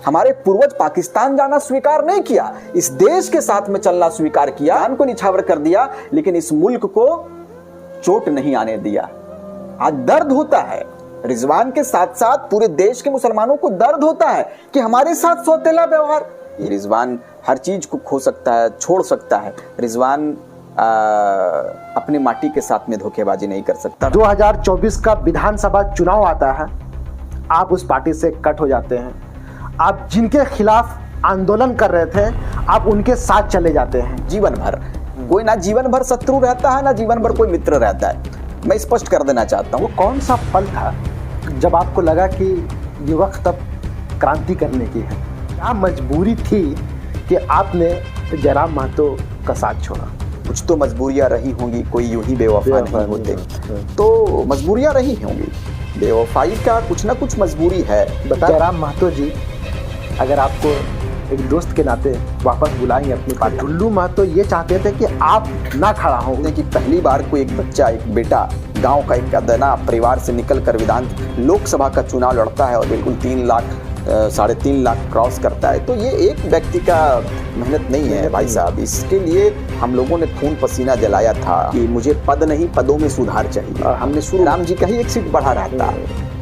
हमारे पूर्वज पाकिस्तान जाना स्वीकार नहीं किया, इस देश के साथ में चलना स्वीकार किया, जान को निछावर कर दिया, लेकिन इस मुल्क को चोट नहीं आने दिया। आज दर्द होता है, रिजवान के साथ साथ पूरे देश के मुसलमानों को दर्द होता है कि हमारे साथ सौतेला व्यवहार। ये रिजवान हर चीज को खो सकता है, छोड़ सकता है, रिजवान अपनी माटी के साथ में धोखेबाजी नहीं कर सकता। 2024 का विधानसभा चुनाव आता है, आप उस पार्टी से कट हो जाते हैं, आप जिनके खिलाफ आंदोलन कर रहे थे आप उनके साथ चले जाते हैं। जीवन भर कोई ना जीवन भर शत्रु रहता है, ना जीवन भर कोई मित्र रहता है। मैं स्पष्ट कर देना चाहता हूँ। वो कौन सा पल था जब आपको लगा कि ये वक्त अब क्रांति करने की है? क्या मजबूरी थी कि आपने जयराम महतो का साथ छोड़ा? कुछ तो मजबूरियां रही होंगी, कोई यूं ही बेवफा नहीं होते, तो मजबूरियां रही होंगी। बेवफाई का कुछ ना कुछ मजबूरी है। जयराम महतो जी अगर आपको एक दोस्त के नाते वापस बुलाएंगे अपनी पार्टी, टुल्लू महतो ये चाहते थे कि आप ना खड़ा हो। कि पहली बार कोई एक बच्चा, एक बेटा गांव का एक अदना परिवार से निकलकर लोकसभा का चुनाव लड़ता है और बिल्कुल 3 लाख 3.5 लाख क्रॉस करता है, तो ये एक व्यक्ति का मेहनत नहीं है भाई साहब। इसके लिए हम लोगों ने खून पसीना जलाया था कि मुझे पद नहीं, पदों में सुधार चाहिए। हमने शुरू राम जी का ही एक सीट बढ़ा रहता,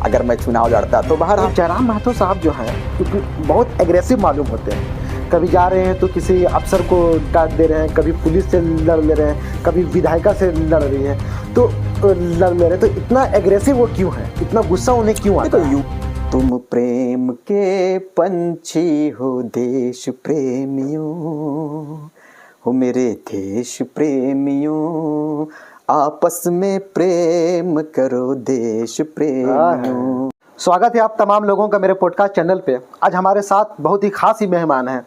अगर मैं चुनाव लड़ता तो बाहर। जयराम महतो साहब जो हैं बहुत एग्रेसिव मालूम होते हैं, कभी जा रहे हैं तो किसी अफसर को डांट दे रहे हैं, कभी पुलिस से लड़ ले रहे हैं, कभी विधायिका से लड़ रही है, तो लड़ ले रहे हैं। तो इतना एग्रेसिव वो क्यों है, इतना गुस्सा उन्हें क्यों आता है? तुम प्रेम के पंछी हो देश प्रेमियों, हो मेरे देश प्रेमियों, आपस में प्रेम करो देश प्रेमियों। स्वागत है आप तमाम लोगों का मेरे पॉडकास्ट चैनल पे। आज हमारे साथ बहुत ही खास ही मेहमान हैं।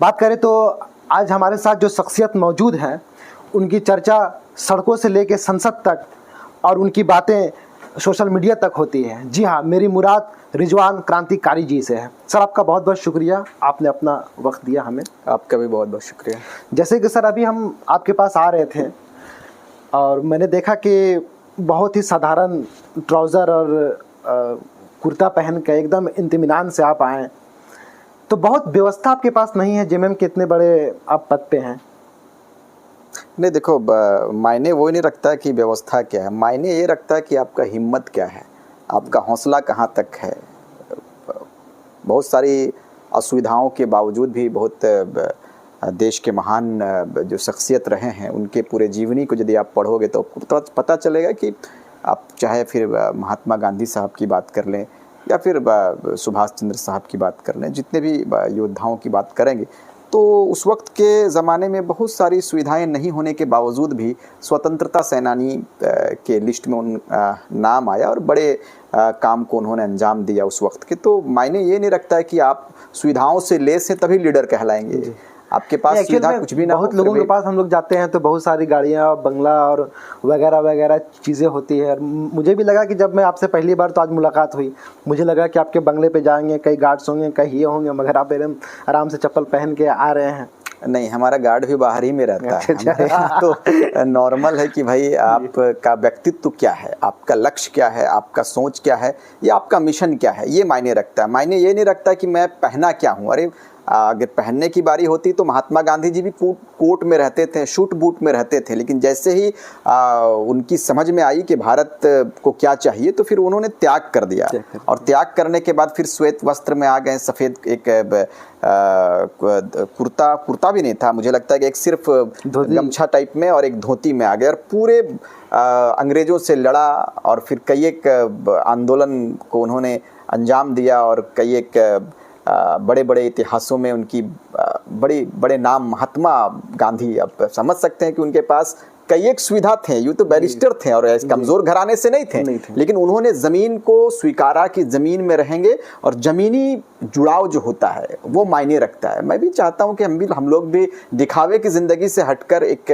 बात करें तो आज हमारे साथ जो शख्सियत मौजूद हैं उनकी चर्चा सड़कों से लेकर संसद तक और उनकी बातें सोशल मीडिया तक होती है। जी हाँ, मेरी मुराद रिजवान क्रांतिकारी जी से है। सर आपका बहुत बहुत शुक्रिया, आपने अपना वक्त दिया हमें। आपका भी बहुत बहुत शुक्रिया। जैसे कि सर अभी हम आपके पास आ रहे थे और मैंने देखा कि बहुत ही साधारण ट्राउज़र और कुर्ता पहन के एकदम इत्मीनान से आप आए, तो बहुत व्यवस्था आपके पास नहीं है जेएमएम के इतने बड़े आप पद पे हैं। नहीं देखो, मायने वो नहीं रखता कि व्यवस्था क्या है, मायने ये रखता है कि आपका हिम्मत क्या है, आपका हौसला कहाँ तक है। बहुत सारी असुविधाओं के बावजूद भी बहुत देश के महान जो शख्सियत रहे हैं उनके पूरे जीवनी को यदि आप पढ़ोगे तो पता चलेगा कि आप चाहे फिर महात्मा गांधी साहब की बात कर लें या फिर सुभाष चंद्र साहब की बात कर लें, जितने भी योद्धाओं की बात करेंगे तो उस वक्त के ज़माने में बहुत सारी सुविधाएं नहीं होने के बावजूद भी स्वतंत्रता सेनानी के लिस्ट में उन नाम आया और बड़े काम को उन्होंने अंजाम दिया उस वक्त के। तो मायने ये नहीं रखता है कि आप सुविधाओं से लेस हैं तभी लीडर कहलाएंगे। आपके पास सुविधा कुछ भी ना हो, बहुत लोगों के पास हम लोग जाते हैं तो बहुत सारी गाड़ियाँ, बंगला और वगैरह वगैरह चीज़ें होती है। मुझे भी लगा कि जब मैं आपसे पहली बार तो आज मुलाकात हुई, मुझे लगा कि आपके बंगले पे जाएंगे, कई गार्ड्स होंगे, कई ये होंगे, मगर आप एकदम आराम से चप्पल पहन के आ रहे हैं। नहीं, हमारा गार्ड भी बाहर ही में रहता है। तो नॉर्मल है कि भाई आपका व्यक्तित्व क्या है, आपका लक्ष्य क्या है, आपका सोच क्या है, या आपका मिशन क्या है, ये मायने रखता है। मायने ये नहीं रखता कि मैं पहना क्या हूँ। अरे अगर पहनने की बारी होती तो महात्मा गांधी जी भी कोट में रहते थे, शूट बूट में रहते थे, लेकिन जैसे ही उनकी समझ में आई कि भारत को क्या चाहिए तो फिर उन्होंने त्याग कर दिया। और त्याग करने के बाद फिर श्वेत वस्त्र में आ गए, सफ़ेद एक कुर्ता भी नहीं था, मुझे लगता है कि एक सिर्फ गमछा टाइप में और एक धोती में आ गए और पूरे अंग्रेज़ों से लड़ा और फिर कई एक आंदोलन को उन्होंने अंजाम दिया और कई एक बड़े बड़े इतिहासों में उनकी बड़े नाम। महात्मा गांधी, अब समझ सकते हैं कि उनके पास कई एक सुविधा थे, यूँ तो बैरिस्टर थे और कमज़ोर घराने से नहीं थे, लेकिन उन्होंने ज़मीन को स्वीकारा कि ज़मीन में रहेंगे और ज़मीनी जुड़ाव जो होता है वो मायने रखता है। मैं भी चाहता हूँ कि हम लोग भी दिखावे की ज़िंदगी से हटकर एक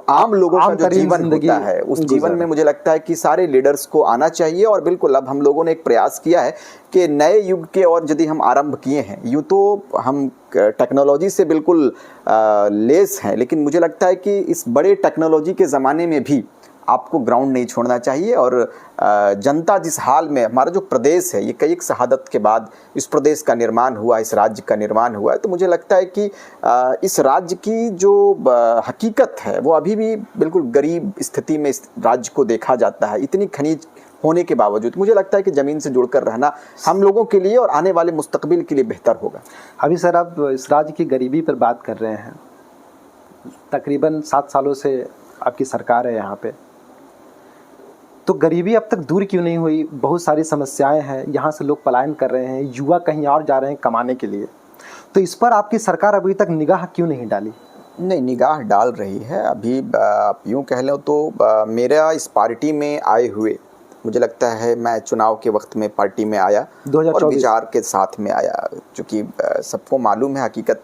आम लोगों का जो जीवन होता है उस जीवन में मुझे लगता है कि सारे लीडर्स को आना चाहिए। और बिल्कुल अब हम लोगों ने एक प्रयास किया है कि नए युग के और यदि हम आरंभ किए हैं, यूँ तो हम टेक्नोलॉजी से बिल्कुल लेस हैं, लेकिन मुझे लगता है कि इस बड़े टेक्नोलॉजी के ज़माने में भी आपको ग्राउंड नहीं छोड़ना चाहिए। और जनता जिस हाल में, हमारा जो प्रदेश है, ये कई एक शहादत के बाद इस प्रदेश का निर्माण हुआ, इस राज्य का निर्माण हुआ है, तो मुझे लगता है कि इस राज्य की जो हकीकत है वो अभी भी बिल्कुल गरीब स्थिति में इस राज्य को देखा जाता है। इतनी खनिज होने के बावजूद मुझे लगता है कि ज़मीन से जुड़कर रहना हम लोगों के लिए और आने वाले मुस्तकबिल के लिए बेहतर होगा। अभी सर आप इस राज्य की गरीबी पर बात कर रहे हैं, तकरीबन 7 सालों से आपकी सरकार है यहाँ पे, तो गरीबी अब तक दूर क्यों नहीं हुई? बहुत सारी समस्याएं हैं, यहाँ से लोग पलायन कर रहे हैं, युवा कहीं और जा रहे हैं कमाने के लिए, तो इस पर आपकी सरकार अभी तक निगाह क्यों नहीं डाली? नहीं, निगाह डाल रही है। अभी आप यूँ कह लो तो मेरा इस पार्टी में आए हुए, मुझे लगता है मैं चुनाव के वक्त में पार्टी में आया 2024 और विचार के साथ में आया, क्योंकि सबको मालूम है हकीकत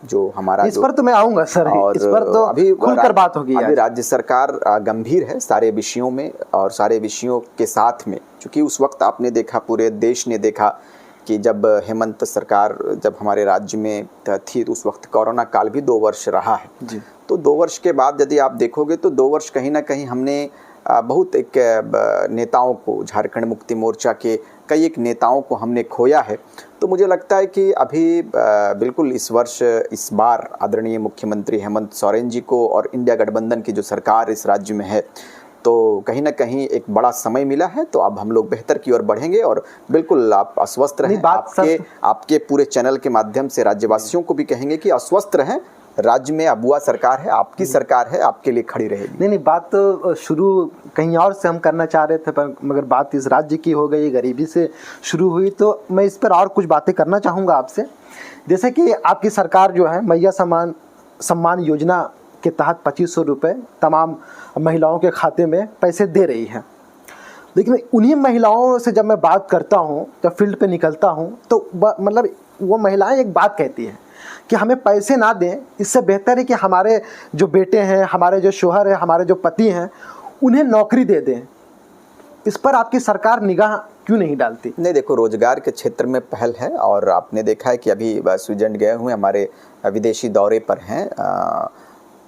जो हमारा, इस पर तो मैं आऊंगा सर, और इस पर तो अभी खुलकर बात होगी। अभी राज्य सरकार गंभीर है सारे विषयों में और सारे विषयों के साथ में, क्योंकि उस वक्त आपने देखा, पूरे देश ने देखा कि जब हेमंत सरकार जब हमारे राज्य में थी, तो उस वक्त कोरोना काल भी 2 वर्ष रहा है जी। तो 2 वर्ष के बाद यदि आप देखोगे तो 2 वर्ष कहीं ना कहीं हमने बहुत एक नेताओं को, झारखंड मुक्ति मोर्चा के कई एक नेताओं को हमने खोया है। तो मुझे लगता है कि अभी बिल्कुल इस वर्ष, इस बार आदरणीय मुख्यमंत्री हेमंत सोरेन जी को और इंडिया गठबंधन की जो सरकार इस राज्य में है, तो कहीं ना कहीं एक बड़ा समय मिला है। तो अब हम लोग बेहतर की ओर बढ़ेंगे और बिल्कुल आप अस्वस्थ रहें। आपके पूरे चैनल के माध्यम से राज्यवासियों को भी कहेंगे कि अस्वस्थ रहें, राज्य में अबुआ सरकार है, आपकी सरकार है, आपके लिए खड़ी रहेगी। नहीं, बात तो शुरू कहीं और से हम करना चाह रहे थे, पर मगर बात इस राज्य की हो गई, गरीबी से शुरू हुई, तो मैं इस पर और कुछ बातें करना चाहूँगा आपसे। जैसे कि आपकी सरकार जो है मैया सम्मान योजना के तहत 2500 रुपये तमाम महिलाओं के खाते में पैसे दे रही है, लेकिन उन्हीं महिलाओं से जब मैं बात करता हूँ, जब फील्ड पे निकलता हूँ, तो मतलब वो महिलाएं एक बात कहती हैं कि हमें पैसे ना दें, इससे बेहतर है कि हमारे जो बेटे हैं, हमारे जो शोहर है, हमारे जो पति हैं, उन्हें नौकरी दे दें। इस पर आपकी सरकार निगाह क्यों नहीं डालती? नहीं, देखो, रोजगार के क्षेत्र में पहल है और आपने देखा है कि अभी स्विट्जरलैंड गए हुए हमारे विदेशी दौरे पर हैं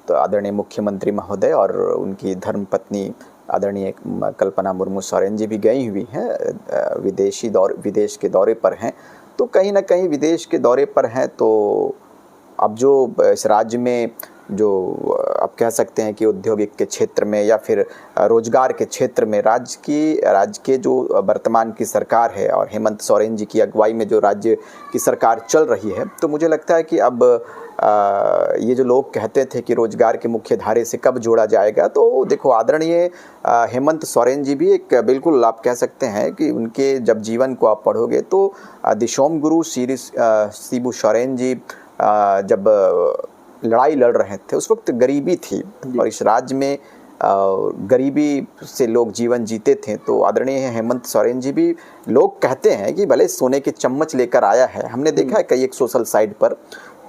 तो आदरणीय मुख्यमंत्री महोदय और उनकी धर्मपत्नी आदरणीय कल्पना मुर्मू सोरेन जी भी गई हुई हैं, विदेश के दौरे पर हैं। तो कहीं ना कहीं विदेश के दौरे पर हैं, तो अब जो इस राज्य में जो आप कह सकते हैं कि औद्योगिक के क्षेत्र में या फिर रोजगार के क्षेत्र में राज्य के जो वर्तमान की सरकार है और हेमंत सोरेन जी की अगुवाई में जो राज्य की सरकार चल रही है, तो मुझे लगता है कि अब ये जो लोग कहते थे कि रोजगार के मुख्य धारे से कब जोड़ा जाएगा, तो देखो आदरणीय हेमंत सोरेन जी भी एक बिल्कुल आप कह सकते हैं कि उनके जब जीवन को आप पढ़ोगे तो दिशोम गुरु श्री शिबू सोरेन जी जब लड़ाई लड़ रहे थे उस वक्त गरीबी थी और इस राज्य में गरीबी से लोग जीवन जीते थे। तो आदरणीय हेमंत सोरेन जी भी, लोग कहते हैं कि भले सोने के चम्मच लेकर आया है, हमने देखा है कई एक सोशल साइट पर,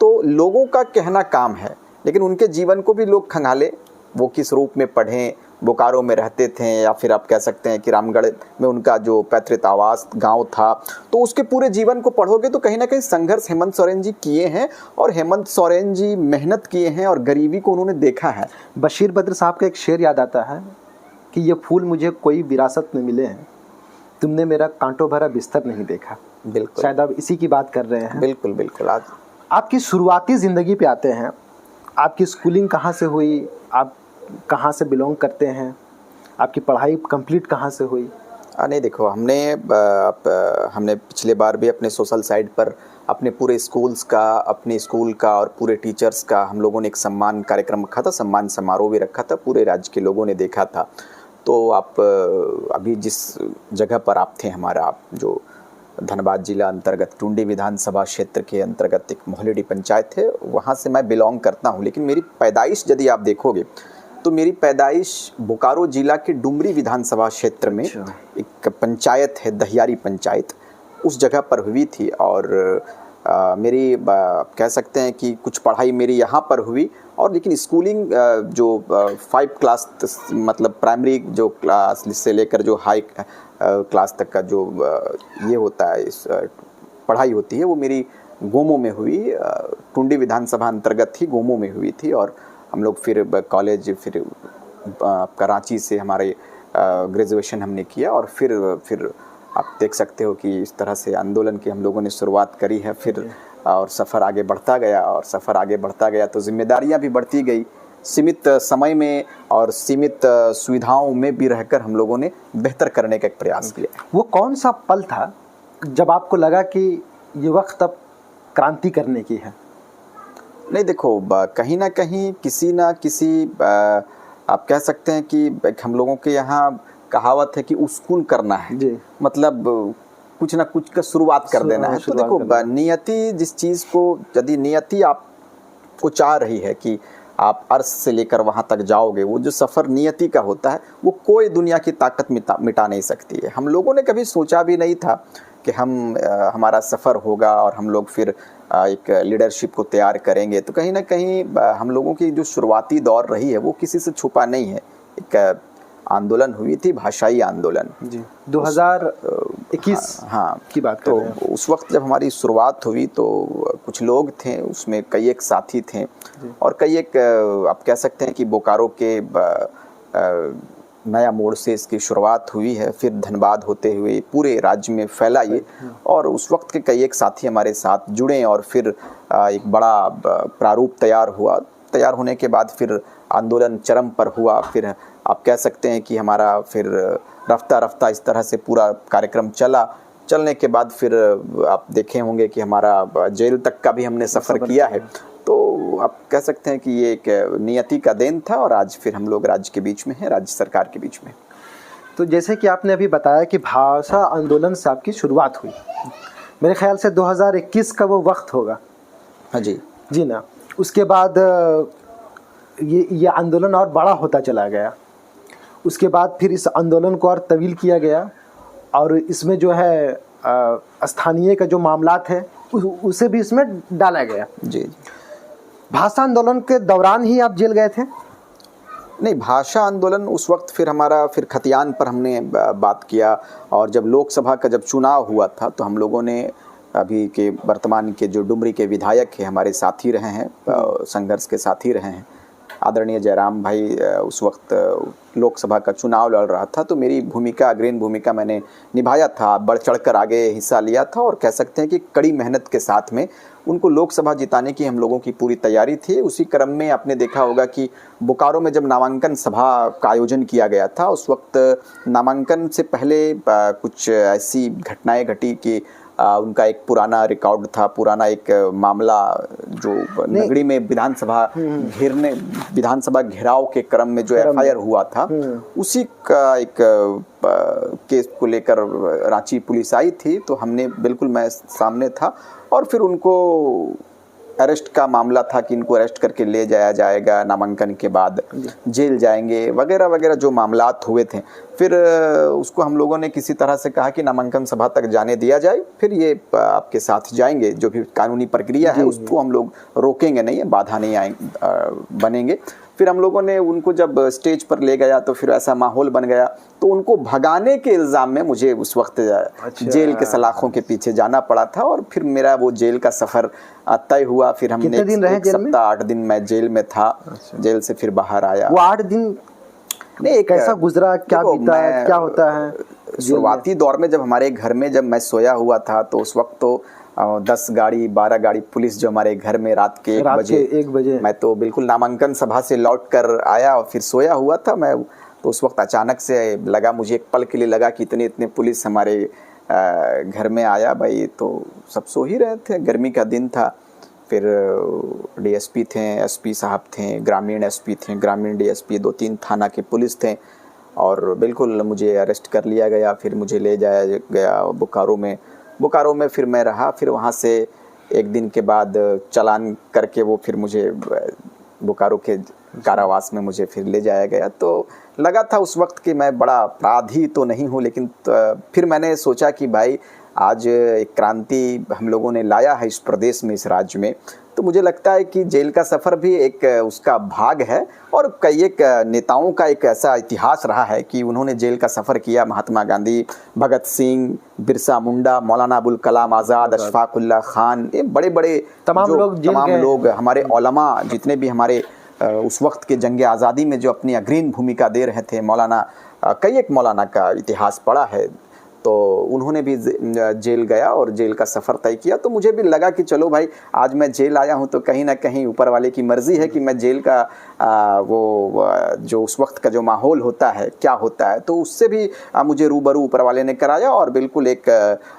तो लोगों का कहना काम है, लेकिन उनके जीवन को भी लोग खंगाले, वो किस रूप में पढ़ें, बोकारो में रहते थे या फिर आप कह सकते हैं कि रामगढ़ में उनका जो पैतृक आवास गांव था, तो उसके पूरे जीवन को पढ़ोगे तो कहीं ना कहीं संघर्ष हेमंत सोरेन जी किए हैं और हेमंत सोरेन जी मेहनत किए हैं और गरीबी को उन्होंने देखा है। बशीर बद्र साहब का एक शेर याद आता है कि ये फूल मुझे कोई विरासत में मिले हैं, तुमने मेरा कांटों भरा बिस्तर नहीं देखा। बिल्कुल, शायद आप इसी की बात कर रहे हैं। बिल्कुल बिल्कुल। आज आपकी शुरुआती ज़िंदगी पे आते हैं। आपकी स्कूलिंग कहाँ से हुई, आप कहाँ से बिलोंग करते हैं, आपकी पढ़ाई कंप्लीट कहाँ से हुई? नहीं, देखो, हमने पिछले बार भी अपने सोशल साइट पर अपने पूरे स्कूल्स का, अपने स्कूल का और पूरे टीचर्स का हम लोगों ने एक सम्मान कार्यक्रम रखा था, सम्मान समारोह भी रखा था, पूरे राज्य के लोगों ने देखा था। तो आप अभी जिस जगह पर आप थे, आप जो धनबाद जिला अंतर्गत टुंडी विधानसभा क्षेत्र के अंतर्गत एक मोहलेडी पंचायत है, वहाँ से मैं बिलोंग करता हूँ। लेकिन मेरी पैदाइश यदि आप देखोगे तो मेरी पैदाइश बोकारो जिला के डुमरी विधानसभा क्षेत्र में एक पंचायत है, दहियारी पंचायत, उस जगह पर हुई थी। और मेरी कह सकते हैं कि कुछ पढ़ाई मेरी यहाँ पर हुई और लेकिन स्कूलिंग जो 5 क्लास मतलब प्राइमरी जो क्लास से लेकर जो हाई क्लास तक का जो ये होता है, इस पढ़ाई होती है, वो मेरी गोमो में हुई, टुंडी विधानसभा अंतर्गत ही गोमो में हुई थी। और हम लोग फिर कॉलेज फिर आपका रांची से हमारे ग्रेजुएशन हमने किया और फिर आप देख सकते हो कि इस तरह से आंदोलन की हम लोगों ने शुरुआत करी है फिर, और सफ़र आगे बढ़ता गया और सफ़र आगे बढ़ता गया तो जिम्मेदारियां भी बढ़ती गई। सीमित समय में और सीमित सुविधाओं में भी रहकर हम लोगों ने बेहतर करने का एक प्रयास किया। वो कौन सा पल था जब आपको लगा कि ये वक्त अब क्रांति करने की है? नहीं देखो, कहीं ना कहीं किसी ना किसी आप कह सकते हैं कि हम लोगों के यहाँ कहावत है कि उस्कून करना है जी। मतलब कुछ ना कुछ का शुरुआत कर देना है। तो देखो नियति जिस चीज़ को, यदि नियति आपको चाह रही है कि आप अर्श से लेकर वहाँ तक जाओगे, वो जो सफ़र नियति का होता है वो कोई दुनिया की ताकत मिटा नहीं सकती है। हम लोगों ने कभी सोचा भी नहीं था कि हमारा सफ़र होगा और हम लोग फिर एक लीडरशिप को तैयार करेंगे। तो कहीं ना कहीं हम लोगों की जो शुरुआती दौर रही है वो किसी से छुपा नहीं है। एक आंदोलन हुई थी, भाषाई आंदोलन जी, 2021 हाँ की बात कर रहे हैं। तो उस वक्त जब हमारी शुरुआत हुई तो कुछ लोग थे, उसमें कई एक साथी थे और कई एक आप कह सकते हैं कि बोकारो के नया मोड़ से इसकी शुरुआत हुई है, फिर धनबाद होते हुए पूरे राज्य में फैला ये। और उस वक्त के कई एक साथी हमारे साथ जुड़े और फिर एक बड़ा प्रारूप तैयार हुआ। तैयार होने के बाद फिर आंदोलन चरम पर हुआ। फिर आप कह सकते हैं कि हमारा फिर रफ्ता रफ्ता इस तरह से पूरा कार्यक्रम चलने के बाद फिर आप देखे होंगे कि हमारा जेल तक का भी हमने सफ़र किया है। तो आप कह सकते हैं कि ये एक नियति का देन था और आज फिर हम लोग राज्य के बीच में हैं, राज्य सरकार के बीच में। तो जैसे कि आपने अभी बताया कि भाषा आंदोलन से आपकी शुरुआत हुई, मेरे ख्याल से 2021 का वो वक्त होगा। हाँ जी जी ना। उसके बाद ये आंदोलन और बड़ा होता चला गया। उसके बाद फिर इस आंदोलन को और तवील किया गया और इसमें जो है स्थानीय का जो मामलात है उसे भी इसमें डाला गया। जी। भाषा आंदोलन के दौरान ही आप जेल गए थे? नहीं, भाषा आंदोलन उस वक्त फिर हमारा फिर खतियान पर हमने बात किया और जब लोकसभा का जब चुनाव हुआ था तो हम लोगों ने अभी के वर्तमान के जो डुमरी के विधायक हैं, हमारे साथी रहे हैं, संघर्ष के साथी रहे हैं, आदरणीय जयराम भाई उस वक्त लोकसभा का चुनाव लड़ रहा था। तो मेरी भूमिका, अग्रणी भूमिका मैंने निभाया था, बढ़ चढ़कर आगे हिस्सा लिया था और कह सकते हैं कि कड़ी मेहनत के साथ में उनको लोकसभा जिताने की हम लोगों की पूरी तैयारी थी। उसी क्रम में आपने देखा होगा कि बोकारो में जब नामांकन सभा का आयोजन किया गया था, उस वक्त नामांकन से पहले कुछ ऐसी घटनाएं घटी कि उनका एक पुराना रिकॉर्ड था, पुराना एक मामला जो नगरी में विधानसभा घेराव के क्रम में जो एफआईआर हुआ था, उसी का एक केस को लेकर रांची पुलिस आई थी। तो हमने बिल्कुल, मैं सामने था और फिर उनको अरेस्ट का मामला था कि इनको अरेस्ट करके ले जाया जाएगा, नामांकन के बाद जेल जाएंगे वगैरह वगैरह जो मामलात हुए थे। फिर उसको हम लोगों ने किसी तरह से कहा कि नामांकन सभा तक जाने दिया जाए, फिर ये आपके साथ जाएंगे, जो भी कानूनी प्रक्रिया है उसको हम लोग रोकेंगे नहीं, बाधा नहीं बनेंगे। फिर हम लोगों ने उनको जब स्टेज पर ले गया तो फिर ऐसा माहौल बन गया, तो उनको भगाने के इल्ज़ाम में मुझे उस वक्त जेल के सलाखों के पीछे जाना पड़ा था और फिर मेरा वो जेल का सफ़र तय हुआ। फिर हमने एक सप्ताह 8 दिन मैं जेल में था। जेल से फिर बाहर आया। वो 8 दिन नहीं कैसा गुजरा, क्या बीता, क्या होता है? शुरुआती दौर में जब हमारे घर में जब मैं सोया हुआ था तो उस वक्त तो 10 गाड़ी 12 गाड़ी पुलिस जो हमारे घर में रात के 1 बजे मैं तो बिल्कुल नामांकन सभा से लौट कर आया और फिर सोया हुआ था मैं। तो उस वक्त अचानक से लगा, मुझे एक पल के लिए लगा कि इतने पुलिस हमारे घर में आया भाई। तो सब सो ही रहे थे, गर्मी का दिन था। फिर डीएसपी थे, एसपी साहब थे, ग्रामीण एसपी थे, ग्रामीण डीएसपी, 2-3 थाना के पुलिस थे और बिल्कुल मुझे अरेस्ट कर लिया गया। फिर मुझे ले जाया गया बोकारो में फिर मैं रहा। फिर वहाँ से 1 दिन के बाद चालान करके वो फिर मुझे बोकारो के कारावास में मुझे फिर ले जाया गया। तो लगा था उस वक्त कि मैं बड़ा अपराधी तो नहीं हूँ, लेकिन फिर मैंने सोचा कि भाई आज एक क्रांति हम लोगों ने लाया है इस प्रदेश में, इस राज्य में। तो मुझे लगता है कि जेल का सफ़र भी एक उसका भाग है और कई एक नेताओं का एक ऐसा इतिहास रहा है कि उन्होंने जेल का सफ़र किया। महात्मा गांधी, भगत सिंह, बिरसा मुंडा, मौलाना अबुल कलाम आज़ाद, अशफाक उल्लाह खान, ये बड़े बड़े तमाम लोग हमारे उलमा जितने भी हमारे उस वक्त के जंग आज़ादी में जो अपनी अग्रणी भूमिका दे रहे थे मौलाना, कई एक मौलाना का इतिहास पढ़ा है, तो उन्होंने भी जेल गया और जेल का सफ़र तय किया। तो मुझे भी लगा कि चलो भाई, आज मैं जेल आया हूँ तो कहीं ना कहीं ऊपर वाले की मर्ज़ी है कि मैं जेल का जो उस वक्त का जो माहौल होता है क्या होता है, तो उससे भी मुझे रूबरू ऊपर वाले ने कराया। और बिल्कुल एक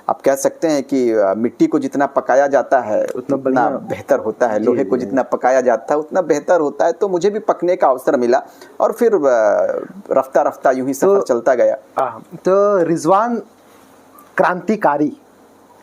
आप कह सकते हैं कि मिट्टी को जितना पकाया जाता है उतना बेहतर होता है, लोहे को जितना पकाया जाता है उतना बेहतर होता है। तो मुझे भी पकने का अवसर मिला और फिर रफ्ता रफ्ता यूं ही सफ़र चलता गया। तो रिजवान क्रांतिकारी,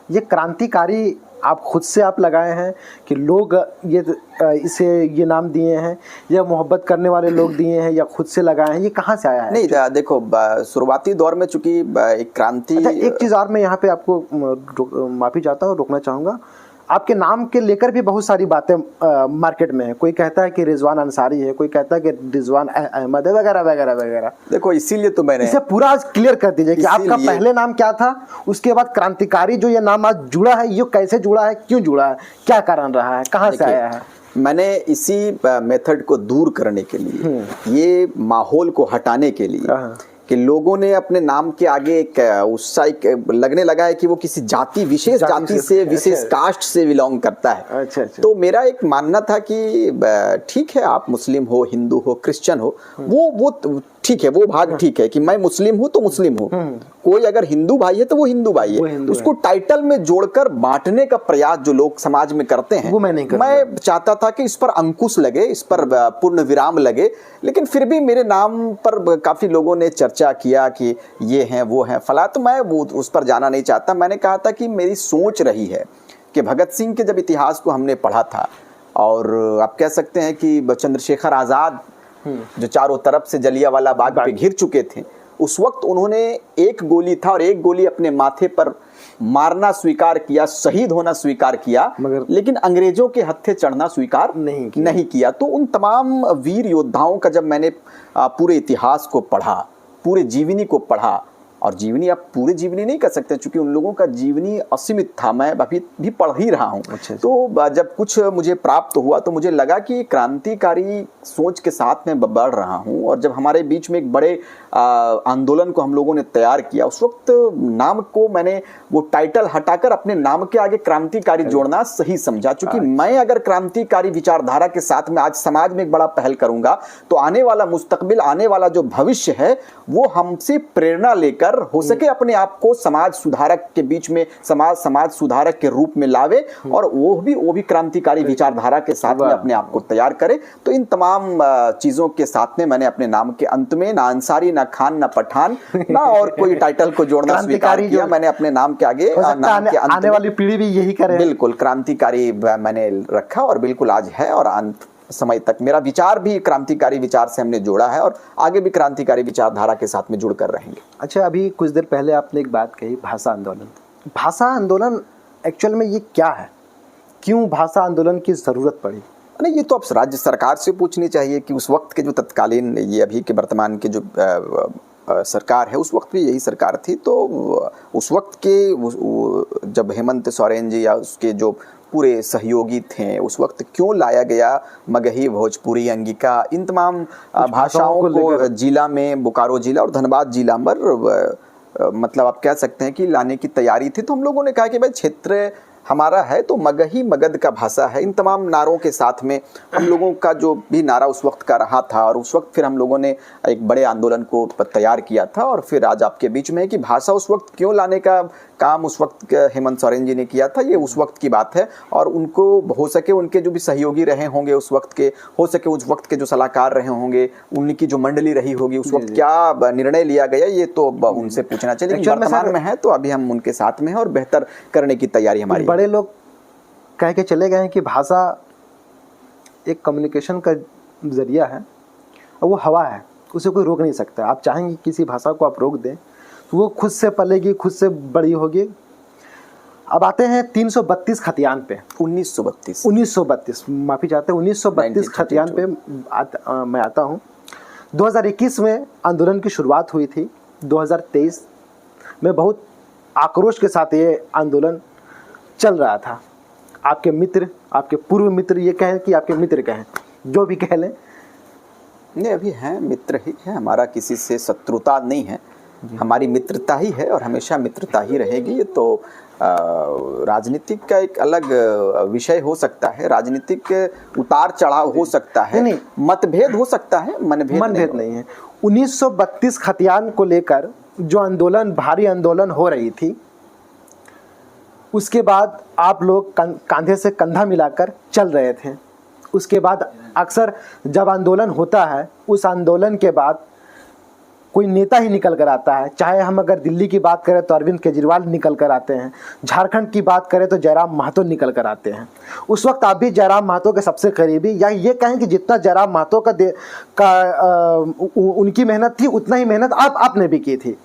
ये क्रांतिकारी आप खुद से आप लगाए हैं कि लोग इसे ये नाम दिए हैं, या मोहब्बत करने वाले लोग दिए हैं, या खुद से लगाए हैं? ये कहाँ से आया है? नहीं, देखो शुरुआती दौर में चूंकि एक क्रांति। अच्छा, एक चीज़ और मैं यहाँ पे आपको माफ़ी चाहता हूँ, रोकना चाहूँगा। आपके नाम के लेकर भी बहुत सारी बातें मार्केट में है। कोई कहता है कि रिजवान अंसारी है, कोई कहता है कि रिजवान अहमद है, वगैरह वगैरह वगैरह। देखो इसीलिए तो मैंने इसे पूरा आज क्लियर कर दीजिए कि आपका पहले नाम क्या था, उसके बाद क्रांतिकारी जो ये नाम आज जुड़ा है, ये कैसे जुड़ा है, क्यों जुड़ा है, क्या कारण रहा है, कहाँ से आया है? मैंने इसी मेथड को दूर करने के लिए, ये माहौल को हटाने के लिए कि लोगों ने अपने नाम के आगे एक उससा एक लगने लगा है कि वो किसी जाति, विशेष जाति से, विशेष कास्ट से बिलोंग करता है। अच्छा। तो मेरा एक मानना था कि ठीक है, आप मुस्लिम हो, हिंदू हो, क्रिश्चियन हो, वो ठीक है, वो भाग ठीक है कि मैं मुस्लिम हूं तो मुस्लिम हूं। कोई अगर हिंदू भाई है तो वो हिंदू भाई है। उसको टाइटल में जोड़कर बांटने का प्रयास जो लोग समाज में करते हैं, वो मैं नहीं करता। मैं चाहता था कि इस पर अंकुश लगे, इस पर पूर्ण विराम लगे। लेकिन फिर भी मेरे नाम पर काफी लोगों ने चर्चा किया कि ये हैं, वो हैं, फला, तो मैं वो उस पर जाना नहीं चाहता। मैंने कहा था कि मेरी सोच रही है कि भगत सिंह के जब इतिहास को हमने पढ़ा था, और आप कह सकते हैं कि चंद्रशेखर आजाद जो चारों तरफ से जलियांवाला बाग पे घिर चुके थे, उस वक्त उन्होंने एक गोली था और एक गोली अपने माथे पर मारना स्वीकार किया, शहीद होना स्वीकार किया, लेकिन अंग्रेजों के हत्थे चढ़ना स्वीकार नहीं किया। तो उन तमाम वीर योद्धाओं का जब मैंने पूरे इतिहास को पढ़ा, पूरे जीवनी को पढ़ा, और जीवनी आप पूरे जीवनी नहीं कर सकते क्योंकि उन लोगों का जीवनी असीमित था, मैं अभी भी पढ़ ही रहा हूँ। तो जब कुछ मुझे प्राप्त हुआ तो मुझे लगा कि क्रांतिकारी सोच के साथ मैं बढ़ रहा हूँ। और जब हमारे बीच में एक बड़े आंदोलन को हम लोगों ने तैयार किया, उस वक्त नाम को मैंने वो टाइटल हटाकर अपने नाम के आगे क्रांतिकारी जोड़ना सही समझा। चूंकि मैं अगर क्रांतिकारी विचारधारा के साथ में आज समाज में एक बड़ा पहल करूंगा तो आने वाला मुस्तकबिल, आने वाला जो भविष्य है, वो हमसे प्रेरणा लेकर हो सके अपने आप को समाज सुधारक के बीच में, समाज सुधारक के रूप में लावे, और वो भी क्रांतिकारी विचारधारा के साथ में अपने आप को तैयार करे। तो इन तमाम चीजों के साथ में मैंने अपने नाम के अंत में ना अंसारी, ना खान, ना पठान, ना और कोई टाइटल को जोड़ना स्वीकार किया। मैंने अपने नाम के आगे नाम के आने वाली पीढ़ी भी यही करे, बिल्कुल क्रांतिकारी मैंने रखा, और बिल्कुल आज है और अंत समय तक मेरा विचार भी क्रांतिकारी विचार से हमने जोड़ा है, और आगे भी क्रांतिकारी विचारधारा के साथ में जुड़कर रहेंगे। अच्छा, अभी कुछ देर पहले आपने एक बात कही, भाषा आंदोलन। भाषा आंदोलन एक्चुअल में ये क्या है, क्यों भाषा आंदोलन की जरूरत पड़ी? नहीं, ये तो अब राज्य सरकार से पूछनी चाहिए कि उस वक्त के जो तत्कालीन, ये अभी के वर्तमान के जो सरकार है, उस वक्त भी यही सरकार थी। तो उस वक्त के जब हेमंत सोरेन जी या उसके जो पूरे सहयोगी थे, उस वक्त क्यों लाया गया मगही, भोजपुरी, अंगिका, इन तमाम भाषाओं को जिला में, बोकारो जिला और धनबाद जिला में मतलब आप कह सकते हैं कि लाने की तैयारी थी। तो हम लोगों ने कहा कि भाई क्षेत्र हमारा है तो मगही मगध का भाषा है। इन तमाम नारों के साथ में हम लोगों का जो भी नारा उस वक्त का रहा था, और उस वक्त फिर हम लोगों ने एक बड़े आंदोलन को तैयार किया था, और फिर आज आपके बीच में है कि भाषा उस वक्त क्यों लाने का काम उस वक्त हेमंत सोरेन जी ने किया था, ये उस वक्त की बात है। और उनको हो सके उनके जो भी सहयोगी रहे होंगे उस वक्त के, हो सके उस वक्त के जो सलाहकार रहे होंगे, उनकी जो मंडली रही होगी, उस वक्त क्या निर्णय लिया गया, ये तो उनसे पूछना चाहिए। वर्तमान में है तो अभी हम उनके साथ में हैं और बेहतर करने की तैयारी हमारी। बड़े लोग कह के चले गए हैं कि भाषा एक कम्युनिकेशन का जरिया है और वो हवा है, उसे कोई रोक नहीं सकता। आप चाहेंगे किसी भाषा को आप रोक दें तो वो खुद से पलेगी, खुद से बड़ी होगी। अब आते हैं 332 खतियान पे। 1932 माफ़ी चाहते हैं, 1932 खतियान पे मैं आता हूँ। 2021 में आंदोलन की शुरुआत हुई थी। 2023 में बहुत आक्रोश के साथ ये आंदोलन चल रहा था। आपके मित्र, आपके पूर्व मित्र, ये कहें कि आपके मित्र कहें, जो भी कह लें, नहीं, अभी हैं, मित्र ही है, हमारा किसी से शत्रुता नहीं है, हमारी मित्रता ही है और हमेशा मित्रता ही रहेगी। ये तो राजनीतिक का एक अलग विषय हो सकता है, राजनीतिक उतार चढ़ाव हो सकता है, नहीं, मतभेद हो सकता है, मनभेद नहीं है। 1932 खतियान को लेकर जो आंदोलन, भारी आंदोलन हो रही थी, उसके बाद आप लोग कंधे से कंधा मिलाकर चल रहे थे। उसके बाद अक्सर जब आंदोलन होता है, उस आंदोलन के बाद कोई नेता ही निकल कर आता है। चाहे हम अगर दिल्ली की बात करें तो अरविंद केजरीवाल निकल कर आते हैं, झारखंड की बात करें तो जयराम महतो निकल कर आते हैं। उस वक्त आप भी जयराम महतो के सबसे करीबी, या ये कहें कि जितना जयराम महतो उनकी मेहनत थी, उतना ही मेहनत आपने भी की थी।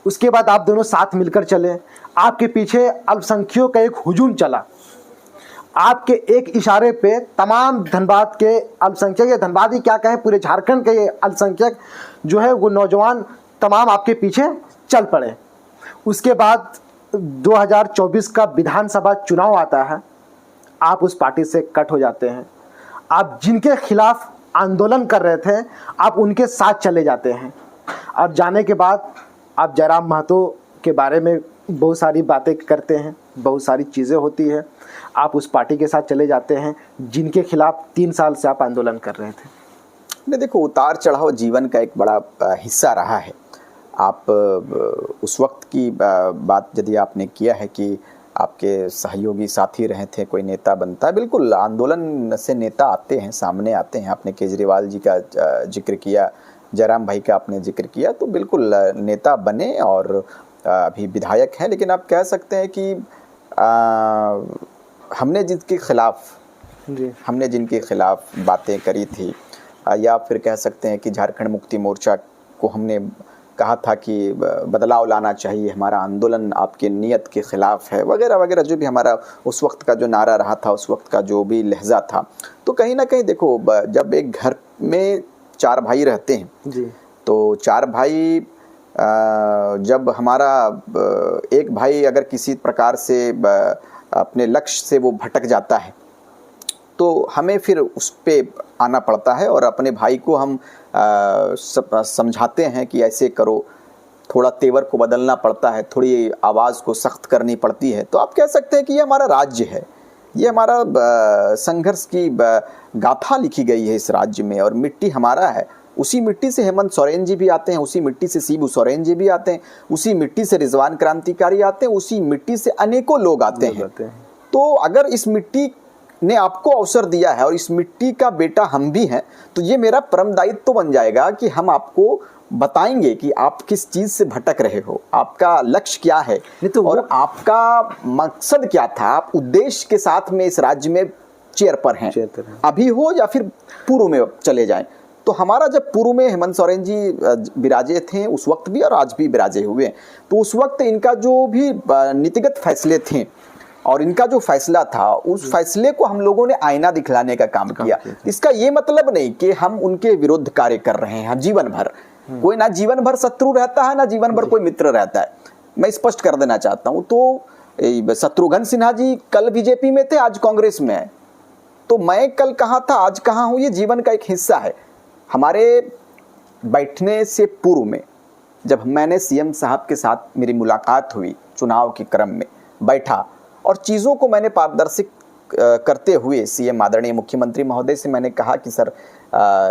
उसके बाद आप दोनों साथ मिलकर चले, आपके पीछे अल्पसंख्यकों का एक हुजूम चला। आपके एक इशारे पे तमाम धनबाद के अल्पसंख्यक, या धनबाद ही क्या कहें, पूरे झारखंड के अल्पसंख्यक जो है वो नौजवान तमाम आपके पीछे चल पड़े। उसके बाद 2024 का विधानसभा चुनाव आता है, आप उस पार्टी से कट हो जाते हैं। आप जिनके खिलाफ आंदोलन कर रहे थे, आप उनके साथ चले जाते हैं, और जाने के बाद आप जयराम महतो के बारे में बहुत सारी बातें करते हैं, बहुत सारी चीज़ें होती है। आप उस पार्टी के साथ चले जाते हैं जिनके खिलाफ 3 साल से आप आंदोलन कर रहे थे। नहीं, देखो, उतार चढ़ाव जीवन का एक बड़ा हिस्सा रहा है। आप उस वक्त की बात यदि आपने किया है कि आपके सहयोगी साथी रहे थे, कोई नेता बनता है, बिल्कुल आंदोलन से नेता आते हैं, सामने आते हैं। आपने केजरीवाल जी का जिक्र किया, जयराम भाई का आपने जिक्र किया, तो बिल्कुल नेता बने और अभी विधायक हैं। लेकिन आप कह सकते हैं कि हमने जिनके खिलाफ बातें करी थी, या फिर कह सकते हैं कि झारखंड मुक्ति मोर्चा को हमने कहा था कि बदलाव लाना चाहिए, हमारा आंदोलन आपके नियत के खिलाफ है, वगैरह वगैरह, जो भी हमारा उस वक्त का जो नारा रहा था, उस वक्त का जो भी लहजा था, तो कहीं ना कहीं देखो, जब एक घर में 4 भाई रहते हैं जी, तो 4 भाई जब हमारा एक भाई अगर किसी प्रकार से अपने लक्ष्य से वो भटक जाता है, तो हमें फिर उस पे आना पड़ता है और अपने भाई को हम समझाते हैं कि ऐसे करो, थोड़ा तेवर को बदलना पड़ता है, थोड़ी आवाज़ को सख्त करनी पड़ती है। तो आप कह सकते हैं कि ये हमारा राज्य है, ये हमारा संघर्ष की गाथा लिखी गई है इस राज्य में, और मिट्टी हमारा है। उसी मिट्टी से हेमंत सोरेन जी भी आते हैं, उसी मिट्टी से शिबू सोरेन जी भी आते हैं, उसी मिट्टी से रिजवान क्रांतिकारी आते हैं, उसी मिट्टी से अनेकों लोग आते हैं। तो अगर इस मिट्टी ने आपको अवसर दिया है और इस मिट्टी का बेटा हम भी हैं, तो ये मेरा परम दायित्व तो बन जाएगा कि हम आपको बताएंगे कि आप किस चीज से भटक रहे हो, आपका लक्ष्य क्या है, तो और आपका मकसद क्या था, आप उद्देश्य के साथ में इस राज्य में चेयर पर हैं, अभी हो या फिर पूर्व में चले जाएं। तो हमारा जब पूर्व में हेमंत सोरेन जी विराजे थे उस वक्त भी, और आज भी विराजे हुए हैं, तो उस वक्त इनका जो भी नीतिगत फैसले थे और इनका जो फैसला था, उस फैसले को हम लोगों ने आईना दिखलाने का काम किया। इसका ये मतलब नहीं कि हम उनके विरुद्ध कार्य कर रहे हैं जीवन भर। कोई ना जीवन भर शत्रु रहता है, ना जीवन भर कोई मित्र रहता है, मैं स्पष्ट कर देना चाहता हूं। तो शत्रुघ्न सिन्हा जी कल बीजेपी में थे, आज कांग्रेस में है, तो मैं कल कहाँ था, आज कहाँ हूं, ये जीवन का एक हिस्सा है। हमारे बैठने से पूर्व में जब मैंने सीएम साहब के साथ मेरी मुलाकात हुई, चुनाव के क्रम में बैठा और चीज़ों को मैंने पारदर्शी करते हुए सीएम आदरणीय मुख्यमंत्री महोदय से मैंने कहा कि सर,